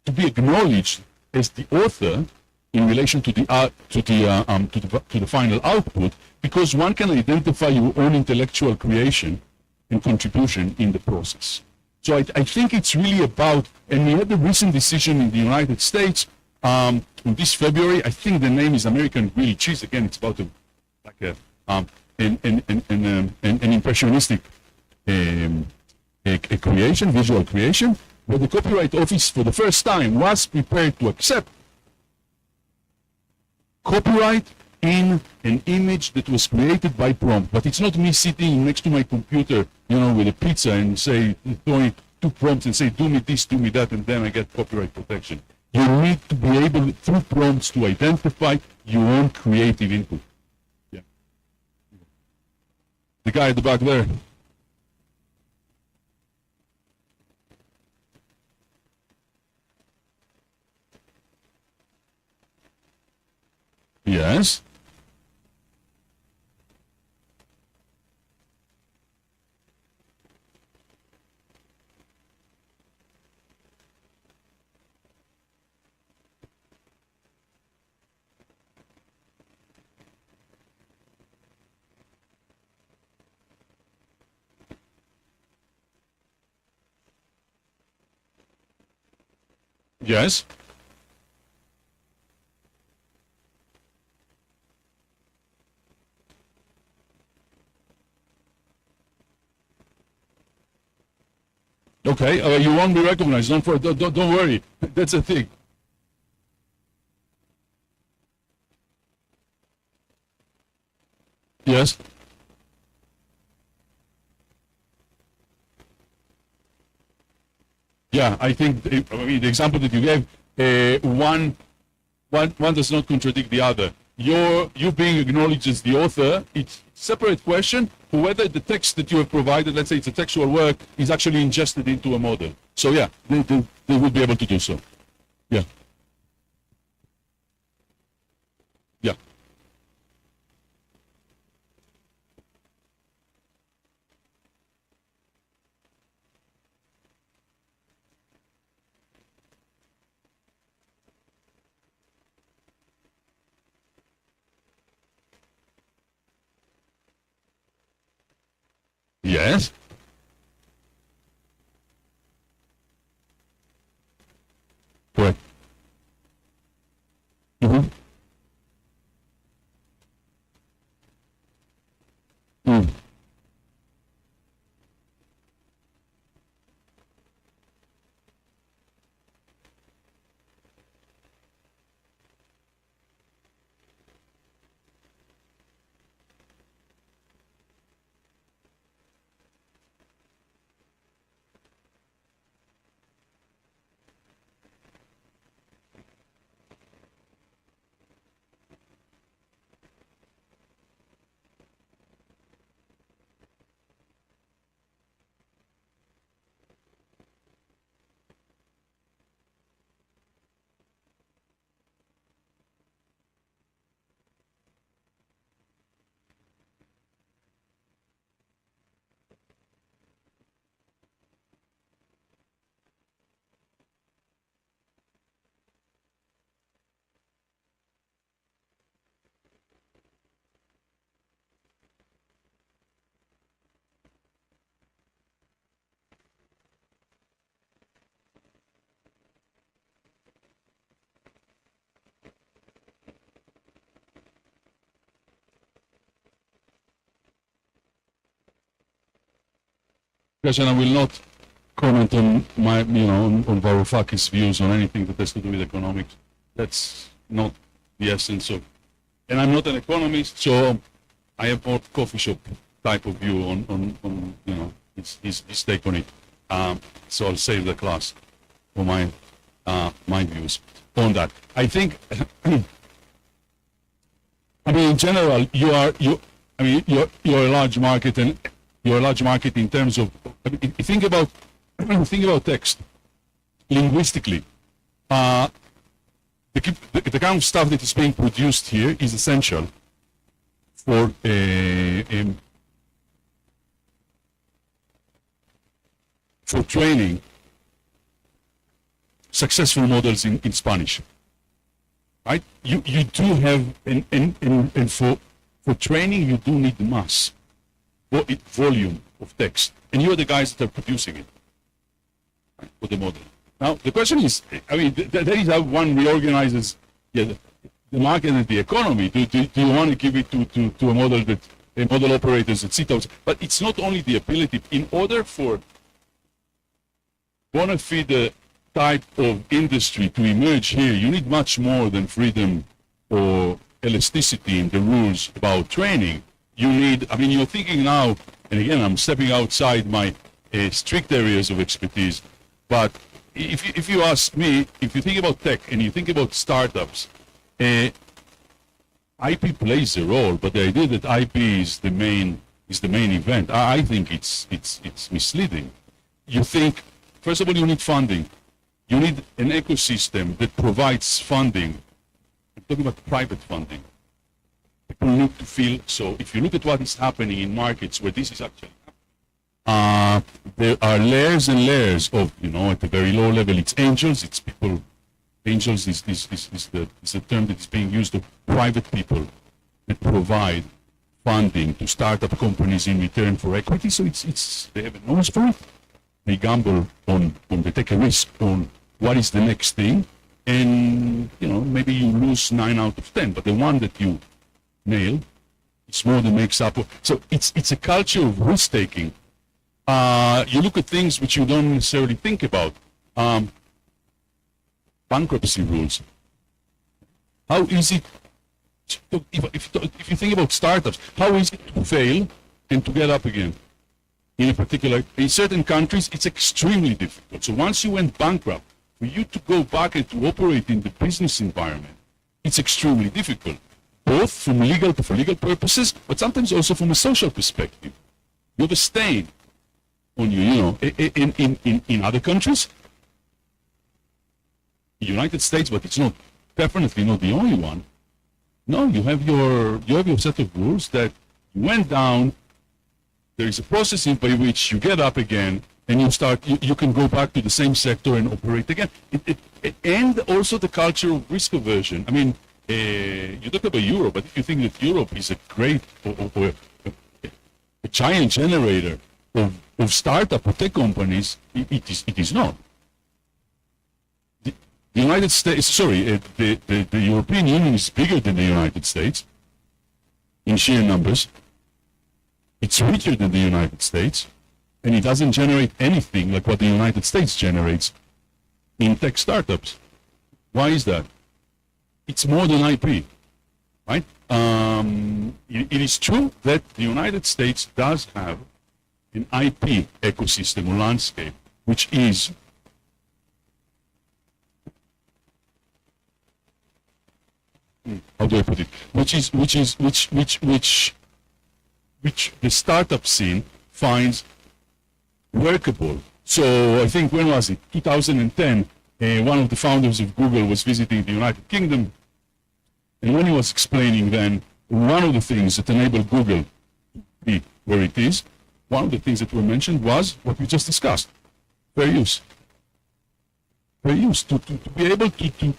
to be acknowledged as the author in relation to the final output, because one can identify your own intellectual creation and contribution in the process. So I think it's really about, and we had a recent decision in the United States in this February. I think the name is American Grilled Cheese. Again, it's about an impressionistic a creation, visual creation, where the Copyright Office for the first time was prepared to accept copyright in an image that was created by prompt. But it's not me sitting next to my computer, with a pizza and say, throwing 2 prompts and say, do me this, do me that, and then I get copyright protection. You need to be able, through prompts, to identify your own creative input. Yeah. The guy at the back there. Yes. Yes. Okay, you won't be recognized. Don't worry. That's a thing. Yes. Yeah, I think the example that you gave, one does not contradict the other. You being acknowledged as the author, it's a separate question for whether the text that you have provided, let's say it's a textual work, is actually ingested into a model. So yeah, they would be able to do so. Yeah. Yeah. Yes. Correct. Mm-hmm. Mm. Yes, and I will not comment on on Varoufakis' views on anything that has to do with economics. That's not the essence of, and I'm not an economist, so I have more coffee shop type of view on his take on it. So I'll save the class for my views on that. I think, in general, you're a large market, and you're a large market in terms of, think about text linguistically. The kind of stuff that is being produced here is essential for training successful models in Spanish. Right? You do have, and for training, you do need mass, volume of text. And you're the guys that are producing it, right, for the model. Now, the question is, I mean, that is how one reorganizes the market and the economy. Do you want to give it to a model that, model operators that sit out? But it's not only the ability. In order for bona fide type of industry to emerge here, you need much more than freedom or elasticity in the rules about training. You need, I mean, you're thinking now, and again, I'm stepping outside my strict areas of expertise, but if you ask me, if you think about tech and you think about startups, IP plays a role, but the idea that IP is the main event, I think it's misleading. You think, first of all, you need funding. You need an ecosystem that provides funding. I'm talking about private funding. People need to feel, so if you look at what is happening in markets where this is actually happening, there are layers and layers of, at a very low level, it's angels, it's people. Angels is the term that is being used of private people that provide funding to startup companies in return for equity. So they have a nose for it. They gamble on they take a risk on what is the next thing, and maybe you lose 9 out of 10, but the one that you nail, it's more than makes up. So it's a culture of risk taking. You look at things which you don't necessarily think about. Bankruptcy rules. How easy, if you think about startups, how easy to fail and to get up again? In certain countries, it's extremely difficult. So once you went bankrupt, for you to go back and to operate in the business environment, it's extremely difficult, both for legal purposes, but sometimes also from a social perspective. You have a stain on you, in other countries, the United States, but it's definitely not the only one. No, you have your set of rules that you went down. There is a process by which you get up again and you can go back to the same sector and operate again. And also the culture of risk aversion. I mean, you talk about Europe, but if you think that Europe is a great or a giant generator of startup or tech companies, it is not. The United States, the European Union is bigger than the United States in sheer numbers. It's richer than the United States, and it doesn't generate anything like what the United States generates in tech startups. Why is that? It's more than IP, right? It is true that the United States does have an IP ecosystem or landscape, which is how do I put it? Which the startup scene finds workable. So I think, when was it? 2010, one of the founders of Google was visiting the United Kingdom, and when he was explaining then one of the things that enabled Google to be where it is, one of the things that were mentioned was what we just discussed: fair use. Fair use, to be able to.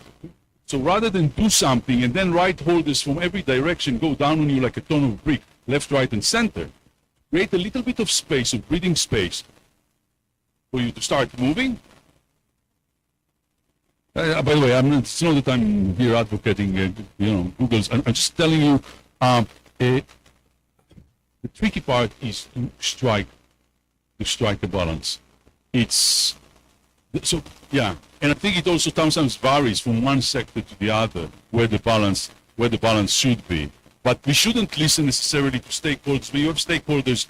So rather than do something and then right holders from every direction go down on you like a ton of brick, left, right, and center, create a little bit of space, of breathing space, for you to start moving. By the way, it's not that I'm here advocating, Google's. I'm just telling you, the tricky part is to strike a balance. And I think it also sometimes varies from one sector to the other where the balance should be. But we shouldn't listen necessarily to stakeholders. When you have stakeholders,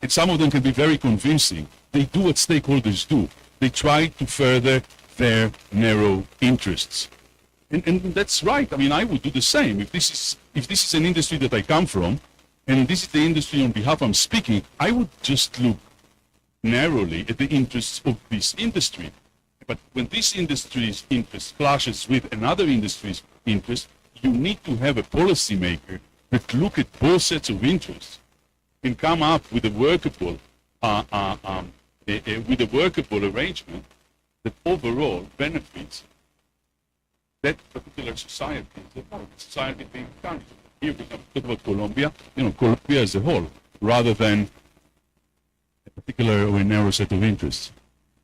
and some of them can be very convincing, they do what stakeholders do. They try to further their narrow interests. And that's right. I mean, I would do the same. If this is an industry that I come from, and this is the industry on behalf I'm speaking, I would just look narrowly at the interests of this industry. But when this industry's interest clashes with another industry's interest, you need to have a policymaker that look at both sets of interests and come up with a workable arrangement that overall benefits that particular society, the society being counted. Here we can talk about Colombia, Colombia as a whole, rather than a particular or a narrow set of interests.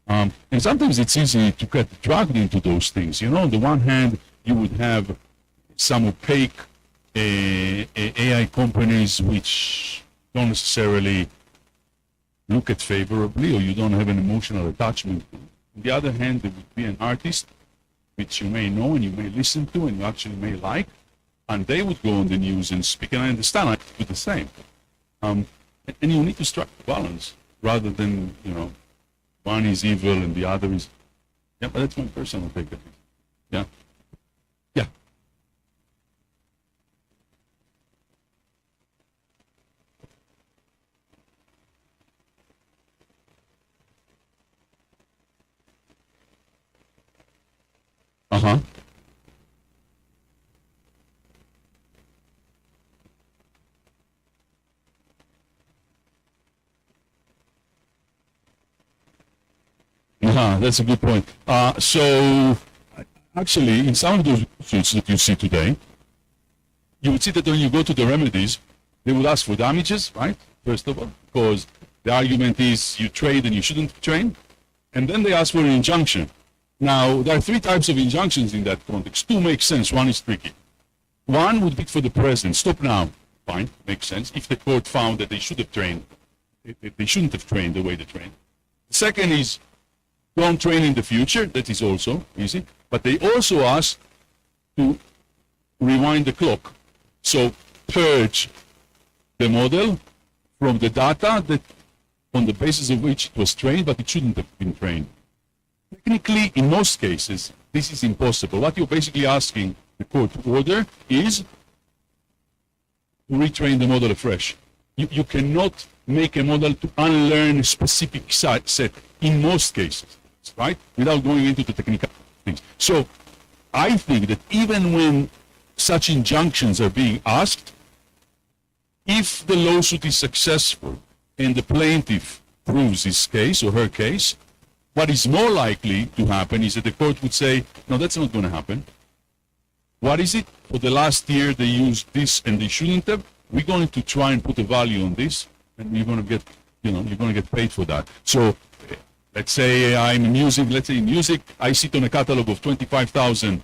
And sometimes it's easy to get dragged into those things. On the one hand, you would have some opaque AI companies which don't necessarily look at favorably, or you don't have an emotional attachment to. On the other hand, there would be an artist which you may know and you may listen to and you actually may like, and they would go on the news and speak, and I understand I do the same. And you need to strike a balance rather than, one is evil and the other is, yeah, but that's my personal take of it. Yeah. Yeah. Uh-huh. That's a good point. So, actually, in some of those suits that you see today, you would see that when you go to the remedies, they would ask for damages, right? First of all, because the argument is you trade and you shouldn't trade, and then they ask for an injunction. Now, there are three types of injunctions in that context. Two make sense, one is tricky. One would be for the president, stop now. Fine, makes sense. If the court found that they should have trained, they shouldn't have trained the way they trained. The second is, don't train in the future, that is also easy. But they also ask to rewind the clock. So purge the model from the data that on the basis of which it was trained, but it shouldn't have been trained. Technically, in most cases, this is impossible. What you're basically asking the court to order is to retrain the model afresh. You cannot make a model to unlearn a specific set in most cases, right? Without going into the technical things. So I think that even when such injunctions are being asked, if the lawsuit is successful and the plaintiff proves his case or her case, what is more likely to happen is that the court would say, no, that's not going to happen. What is it? For the last year they used this and they shouldn't have. We're going to try and put a value on this, and you're going to get, you're going to get paid for that. So let's say I'm in music, I sit on a catalog of 25,000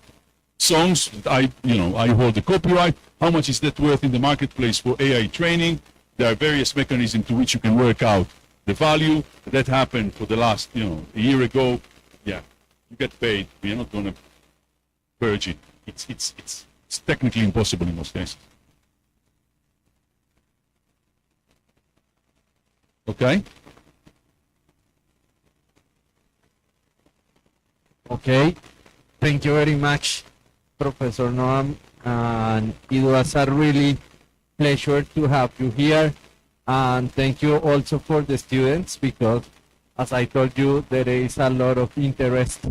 songs that I hold the copyright. How much is that worth in the marketplace for AI training? There are various mechanisms to which you can work out the value. That happened for the last, a year ago. Yeah, you get paid. We're not going to purge it. It's technically impossible in most cases. Okay? Okay. Thank you very much, Professor Noam. And it was a really pleasure to have you here. And thank you also for the students, because as I told you, there is a lot of interest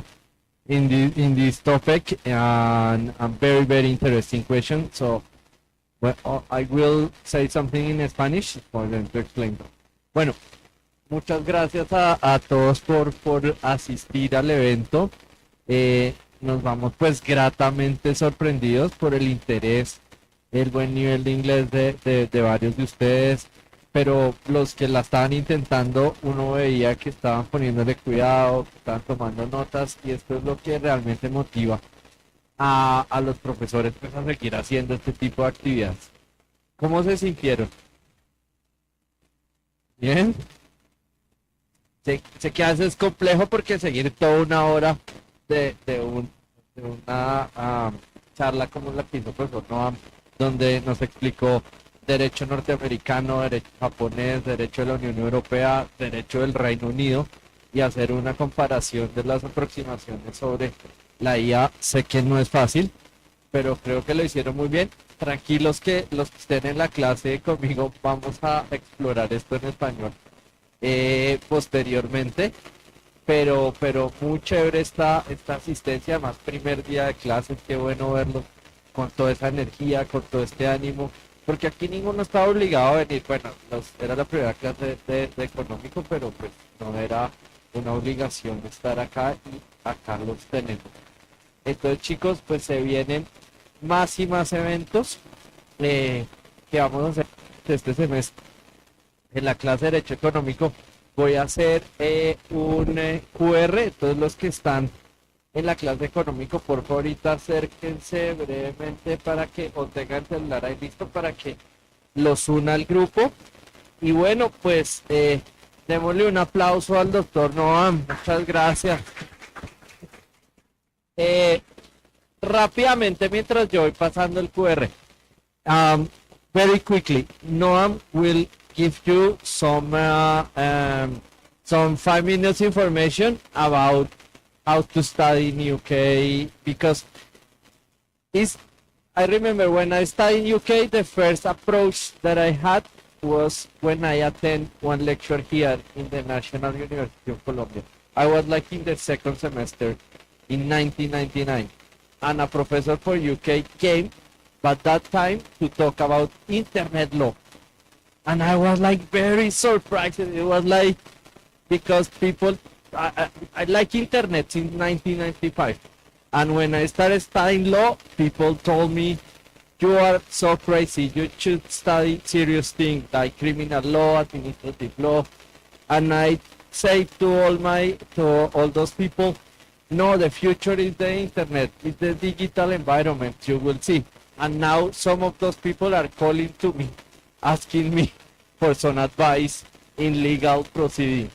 in this topic, and a very, very interesting question. So well, I will say something in Spanish for them to explain. Bueno, muchas gracias a todos por asistir al evento. Nos vamos pues gratamente sorprendidos por el interés, el buen nivel de inglés de varios de ustedes, pero los que la estaban intentando, uno veía que estaban poniéndole cuidado, que estaban tomando notas, y esto es lo que realmente motiva a los profesores pues a seguir haciendo este tipo de actividades. ¿Cómo se sintieron? ¿Bien? Sé que a veces es complejo porque seguir toda una hora de una charla como la que hizo el profesor Noam, donde nos explicó derecho norteamericano, derecho japonés, derecho de la Unión Europea, derecho del Reino Unido, y hacer una comparación de las aproximaciones sobre la IA. Sé que no es fácil, pero creo que lo hicieron muy bien. Tranquilos que los que estén en la clase conmigo vamos a explorar esto en español posteriormente, pero muy chévere esta asistencia, además primer día de clases, qué bueno verlos con toda esa energía, con todo este ánimo, porque aquí ninguno estaba obligado a venir. Bueno, era la primera clase de económico, pero pues no era una obligación de estar acá y acá los tenemos. Entonces, chicos, pues se vienen más y más eventos que vamos a hacer este semestre. En la clase de Derecho Económico voy a hacer un QR. Entonces, los que están en la clase de Económico, por favor, ahorita acérquense brevemente para que o tengan el celular ahí listo para que los una al grupo. Y bueno, pues démosle un aplauso al doctor Noam. Muchas gracias. Rápidamente, mientras yo voy pasando el QR, very quickly, Noam will give you some 5 minutes information about how to study in UK, because I remember when I studied in UK, the first approach that I had was when I attend one lecture here in the National University of Colombia. I was like in the second semester in 1999, and a professor for UK came, but that time to talk about internet law. And I was like very surprised. It was like, because people, I like internet since 1995. And when I started studying law, people told me, you are so crazy, you should study serious things like criminal law, administrative law. And I say to all those people, no, the future is the internet, it's the digital environment, you will see. And now some of those people are calling to me, asking me for some advice in legal proceedings.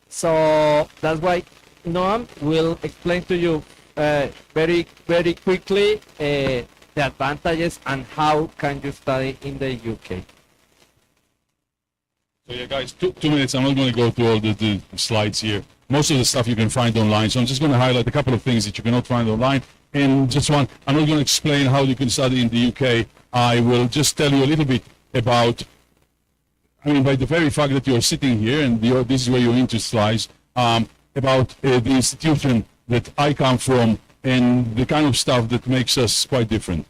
So that's why Noam will explain to you very quickly the advantages and how can you study in the UK. So yeah, guys, 2 minutes. I'm not going to go through all the slides here. Most of the stuff you can find online. So I'm just going to highlight a couple of things that you cannot find online. And just one, I'm not going to explain how you can study in the UK. I will just tell you a little bit about, I mean, by the very fact that you're sitting here and this is where your interest lies, about the institution that I come from and the kind of stuff that makes us quite different.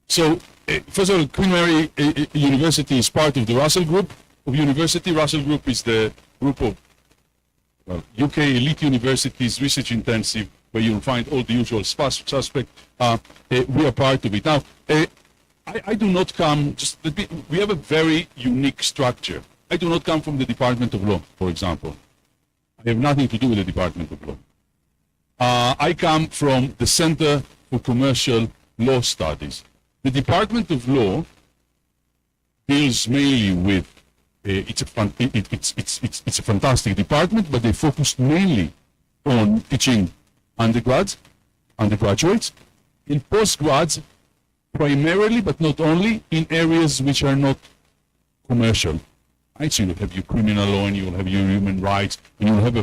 First of all, Queen Mary University is part of the Russell Group of University. Russell Group is the group of UK elite universities, research intensive, where you'll find all the usual suspects. We are part of it. Now, I do not come, we have a very unique structure. I do not come from the Department of Law, for example. I have nothing to do with the Department of Law. I come from the Center for Commercial Law Studies. The Department of Law deals mainly with, it's a fantastic department, but they focus mainly on teaching undergraduates, and postgrads, primarily, but not only, in areas which are not commercial. Right? So you'll have your criminal law, and you'll have your human rights, and you'll have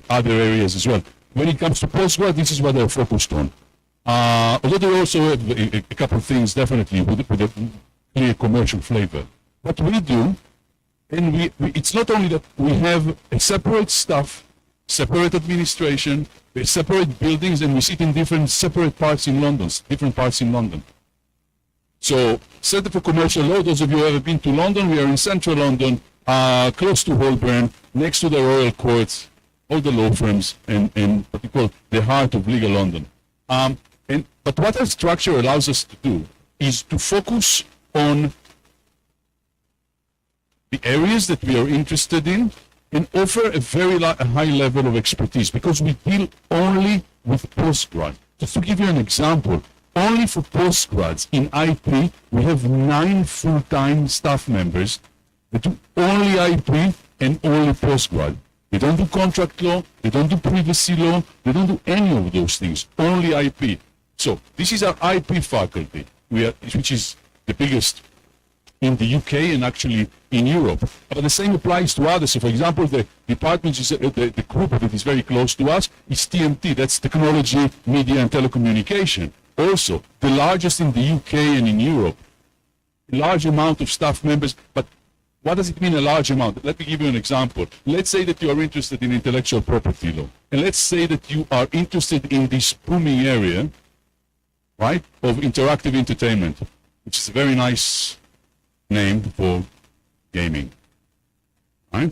other areas as well. When it comes to postgrad, this is what they're focused on. Although they also have a couple of things, definitely, with a clear commercial flavor. What we do, and it's not only that we have a separate staff, separate administration, separate buildings, and we sit in separate parts in London, different parts in London. So, Center for Commercial Law, those of you who have been to London, we are in central London, close to Holborn, next to the Royal Courts, all the law firms, and what we call the heart of legal London. But what our structure allows us to do is to focus on the areas that we are interested in and offer a very high level of expertise, because we deal only with postgrad. Just to give you an example, only for postgrads in IP, we have 9 full-time staff members that do only IP and only postgrad. They don't do contract law, they don't do privacy law, they don't do any of those things, only IP. So this is our IP faculty, which is the biggest in the UK and actually in Europe. But the same applies to others. So for example, the department, the group that is very close to us is TMT, that's Technology, Media and Telecommunication. Also, the largest in the UK and in Europe. A large amount of staff members, but what does it mean, a large amount? Let me give you an example. Let's say that you are interested in intellectual property law. And let's say that you are interested in this booming area, right, of interactive entertainment, which is a very nice name for gaming, right?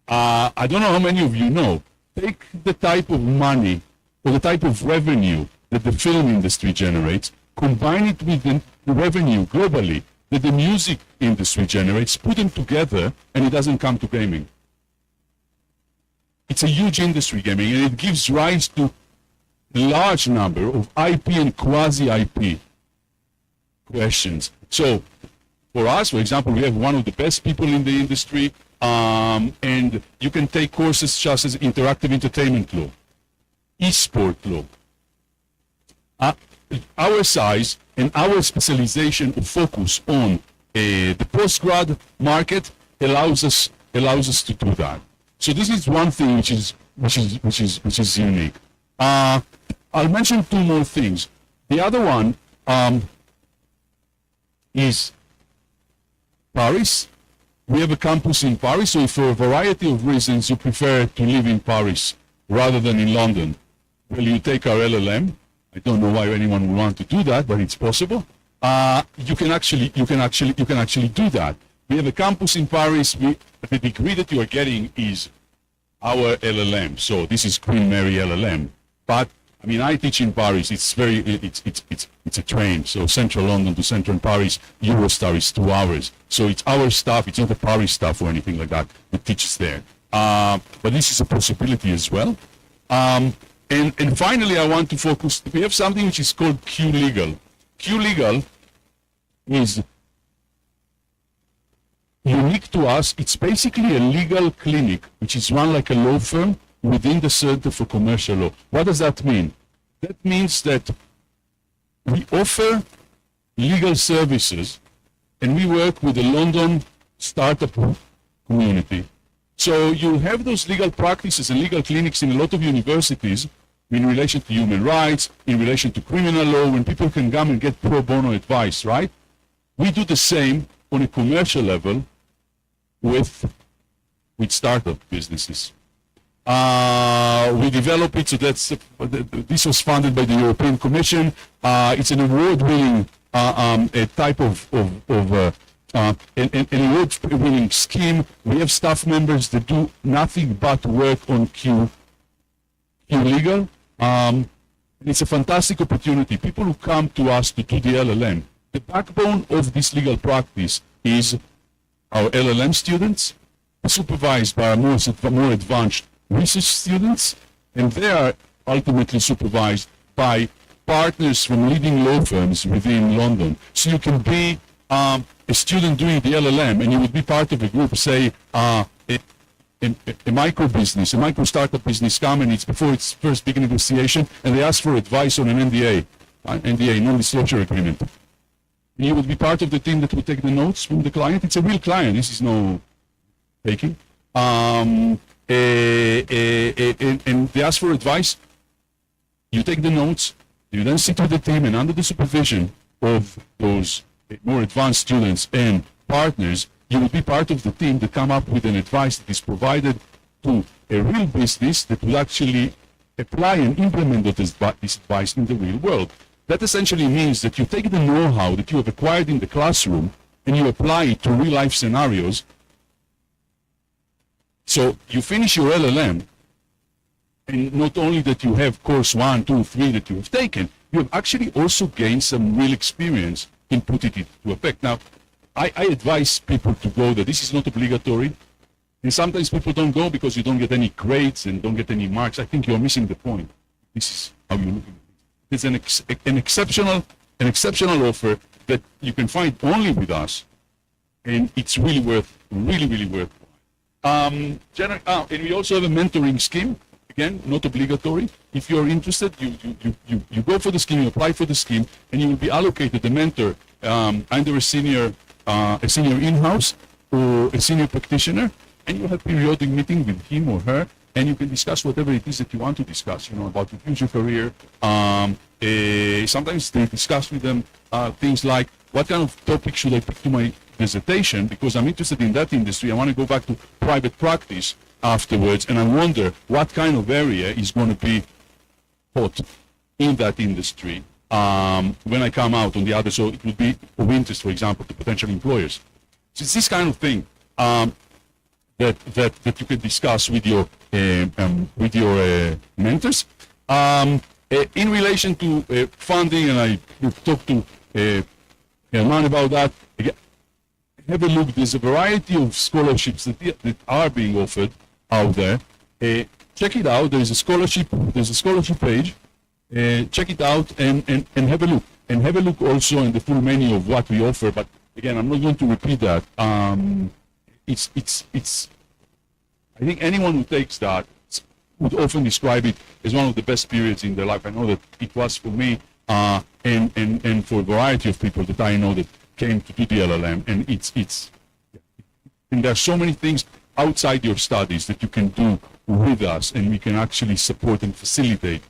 I don't know how many of you know. Take the type of money or the type of revenue that the film industry generates, combine it with the revenue globally that the music industry generates, put them together, and it doesn't come to gaming. It's a huge industry, gaming, and it gives rise to a large number of IP and quasi-IP questions. So, for us, for example, we have one of the best people in the industry, and you can take courses such as interactive entertainment law, e-sport law. Our size and our specialization or focus on the post-grad market allows us to do that. So this is one thing which is unique. I'll mention two more things. The other one is Paris. We have a campus in Paris, so if for a variety of reasons you prefer to live in Paris rather than in London, well, you take our LLM. I don't know why anyone would want to do that, but it's possible. You can actually do that. We have a campus in Paris. The degree that you are getting is our LLM. So this is Queen Mary LLM. But I mean, I teach in Paris. It's a train. So central London to central Paris, Eurostar is 2 hours. So it's our staff. It's not the Paris staff or anything like that that teaches there. But this is a possibility as well. And finally, I want to focus. We have something which is called Q Legal. Q Legal is unique to us. It's basically a legal clinic, which is run like a law firm within the Center for Commercial Law. What does that mean? That means that we offer legal services, and we work with the London startup community. So you'll have those legal practices and legal clinics in a lot of universities in relation to human rights, in relation to criminal law, when people can come and get pro bono advice, right? We do the same on a commercial level with startup businesses. We develop it, so this was funded by the European Commission. It's an award-winning type of an award-winning scheme. We have staff members that do nothing but work on Q Legal. It's a fantastic opportunity. People who come to us to do the LLM, the backbone of this legal practice is our LLM students, supervised by our more advanced research students, and they are ultimately supervised by partners from leading law firms within London. So you can be a student doing the LLM, and you would be part of a group, say, a micro business, a micro startup business come, and it's before its first big negotiation, and they ask for advice on an NDA, non-disclosure agreement. And you would be part of the team that would take the notes from the client. It's a real client. This is no faking. And they ask for advice. You take the notes. You then sit with the team, and under the supervision of those more advanced students and partners, you will be part of the team that come up with an advice that is provided to a real business that will actually apply and implement this advice in the real world. That essentially means that you take the know-how that you have acquired in the classroom and you apply it to real-life scenarios. So you finish your LLM, and not only that you have course 1, 2, 3 that you have taken, you have actually also gained some real experience in putting it to effect. Now, I advise people to go there. This is not obligatory. And sometimes people don't go because you don't get any grades and don't get any marks. I think you're missing the point. This is how you look at it. It's an exceptional offer that you can find only with us. And it's really worthwhile. And we also have a mentoring scheme. Again, not obligatory. If you're interested, you go for the scheme, you apply for the scheme, and you will be allocated a mentor under a senior in-house or a senior practitioner, and you'll have periodic meeting with him or her, and you can discuss whatever it is that you want to discuss, about your future career. Sometimes they discuss with them things like, what kind of topic should I pick to my dissertation, because I'm interested in that industry. I want to go back to private practice afterwards, and I wonder what kind of area is going to be taught in that industry when I come out on the other. So it would be of interest, for example, to potential employers. So it's this kind of thing. that you can discuss with your mentors. In relation to funding, and I talked to Germán about that. Again, have a look. There's a variety of scholarships that are being offered out there. Check it out. There's a scholarship page. Check it out and have a look. And have a look also in the full menu of what we offer. But again, I'm not going to repeat that. It's. I think anyone who takes that would often describe it as one of the best periods in their life. I know that it was for me, and for a variety of people that I know that came to do the LLM. And and there are so many things outside your studies that you can do with us, and we can actually support and facilitate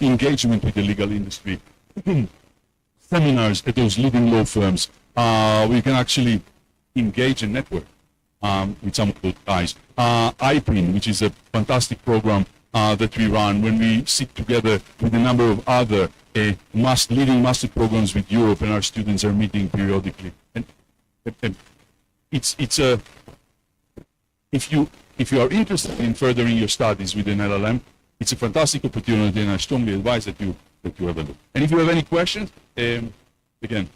engagement with the legal industry. Seminars at those leading law firms. We can actually engage and network with some of those guys. IPRIN, which is a fantastic program that we run when we sit together with a number of other leading master programs with Europe, and our students are meeting periodically. And it's a if you are interested in furthering your studies with an LLM, it's a fantastic opportunity, and I strongly advise that you have a look. And if you have any questions, again,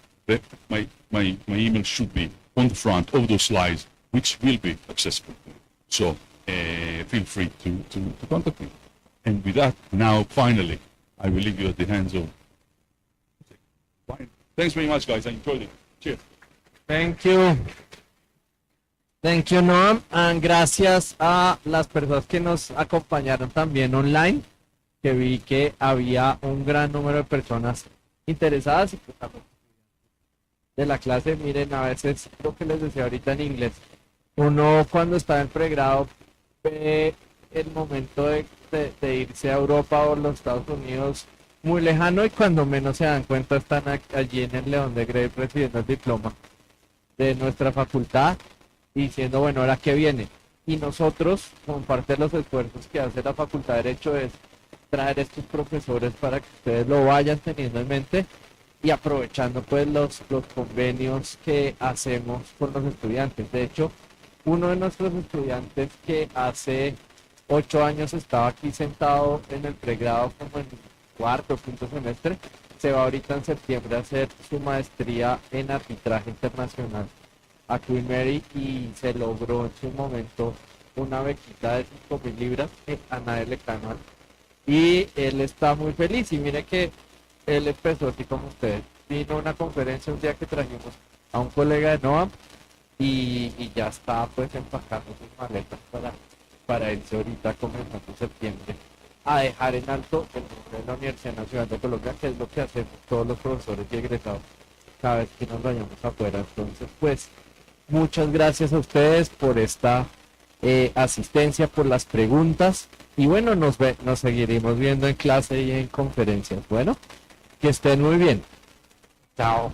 my email should be on the front of those slides, which will be accessible. So feel free to contact me. And with that, now finally, I will leave you at the hands of. Thanks very much, guys. I enjoyed it. Cheers. Thank you. Thank you, Noam. And gracias a las personas que nos acompañaron también online, que vi que había un gran número de personas interesadas y pues también de la clase. Miren, a veces lo que les decía ahorita en inglés, uno cuando está en pregrado ve el momento de irse a Europa o los Estados Unidos muy lejano, y cuando menos se dan cuenta están allí en el León de Grey recibiendo el diploma de nuestra facultad y diciendo, bueno, ¿ahora qué viene? Y nosotros, como parte de los esfuerzos que hace la Facultad de Derecho, es traer estos profesores para que ustedes lo vayan teniendo en mente y aprovechando pues los convenios que hacemos con los estudiantes. De hecho, uno de nuestros estudiantes que hace 8 años estaba aquí sentado en el pregrado como en cuarto o quinto semestre, se va ahorita en septiembre a hacer su maestría en arbitraje internacional a Queen Mary, y se logró en su momento una bequita de 5.000 libras a nadie le cae mal. Y él está muy feliz, y mire que él empezó así como ustedes. Vino a una conferencia un día que trajimos a un colega de Noam y ya está pues empacando sus maletas para irse ahorita comenzando en septiembre a dejar en alto el nombre de la Universidad Nacional de Colombia, que es lo que hacemos todos los profesores y egresados cada vez que nos vayamos afuera. Entonces pues muchas gracias a ustedes por esta asistencia, por las preguntas, y bueno, nos seguiremos viendo en clase y en conferencias. Bueno, que estén muy bien. Chao.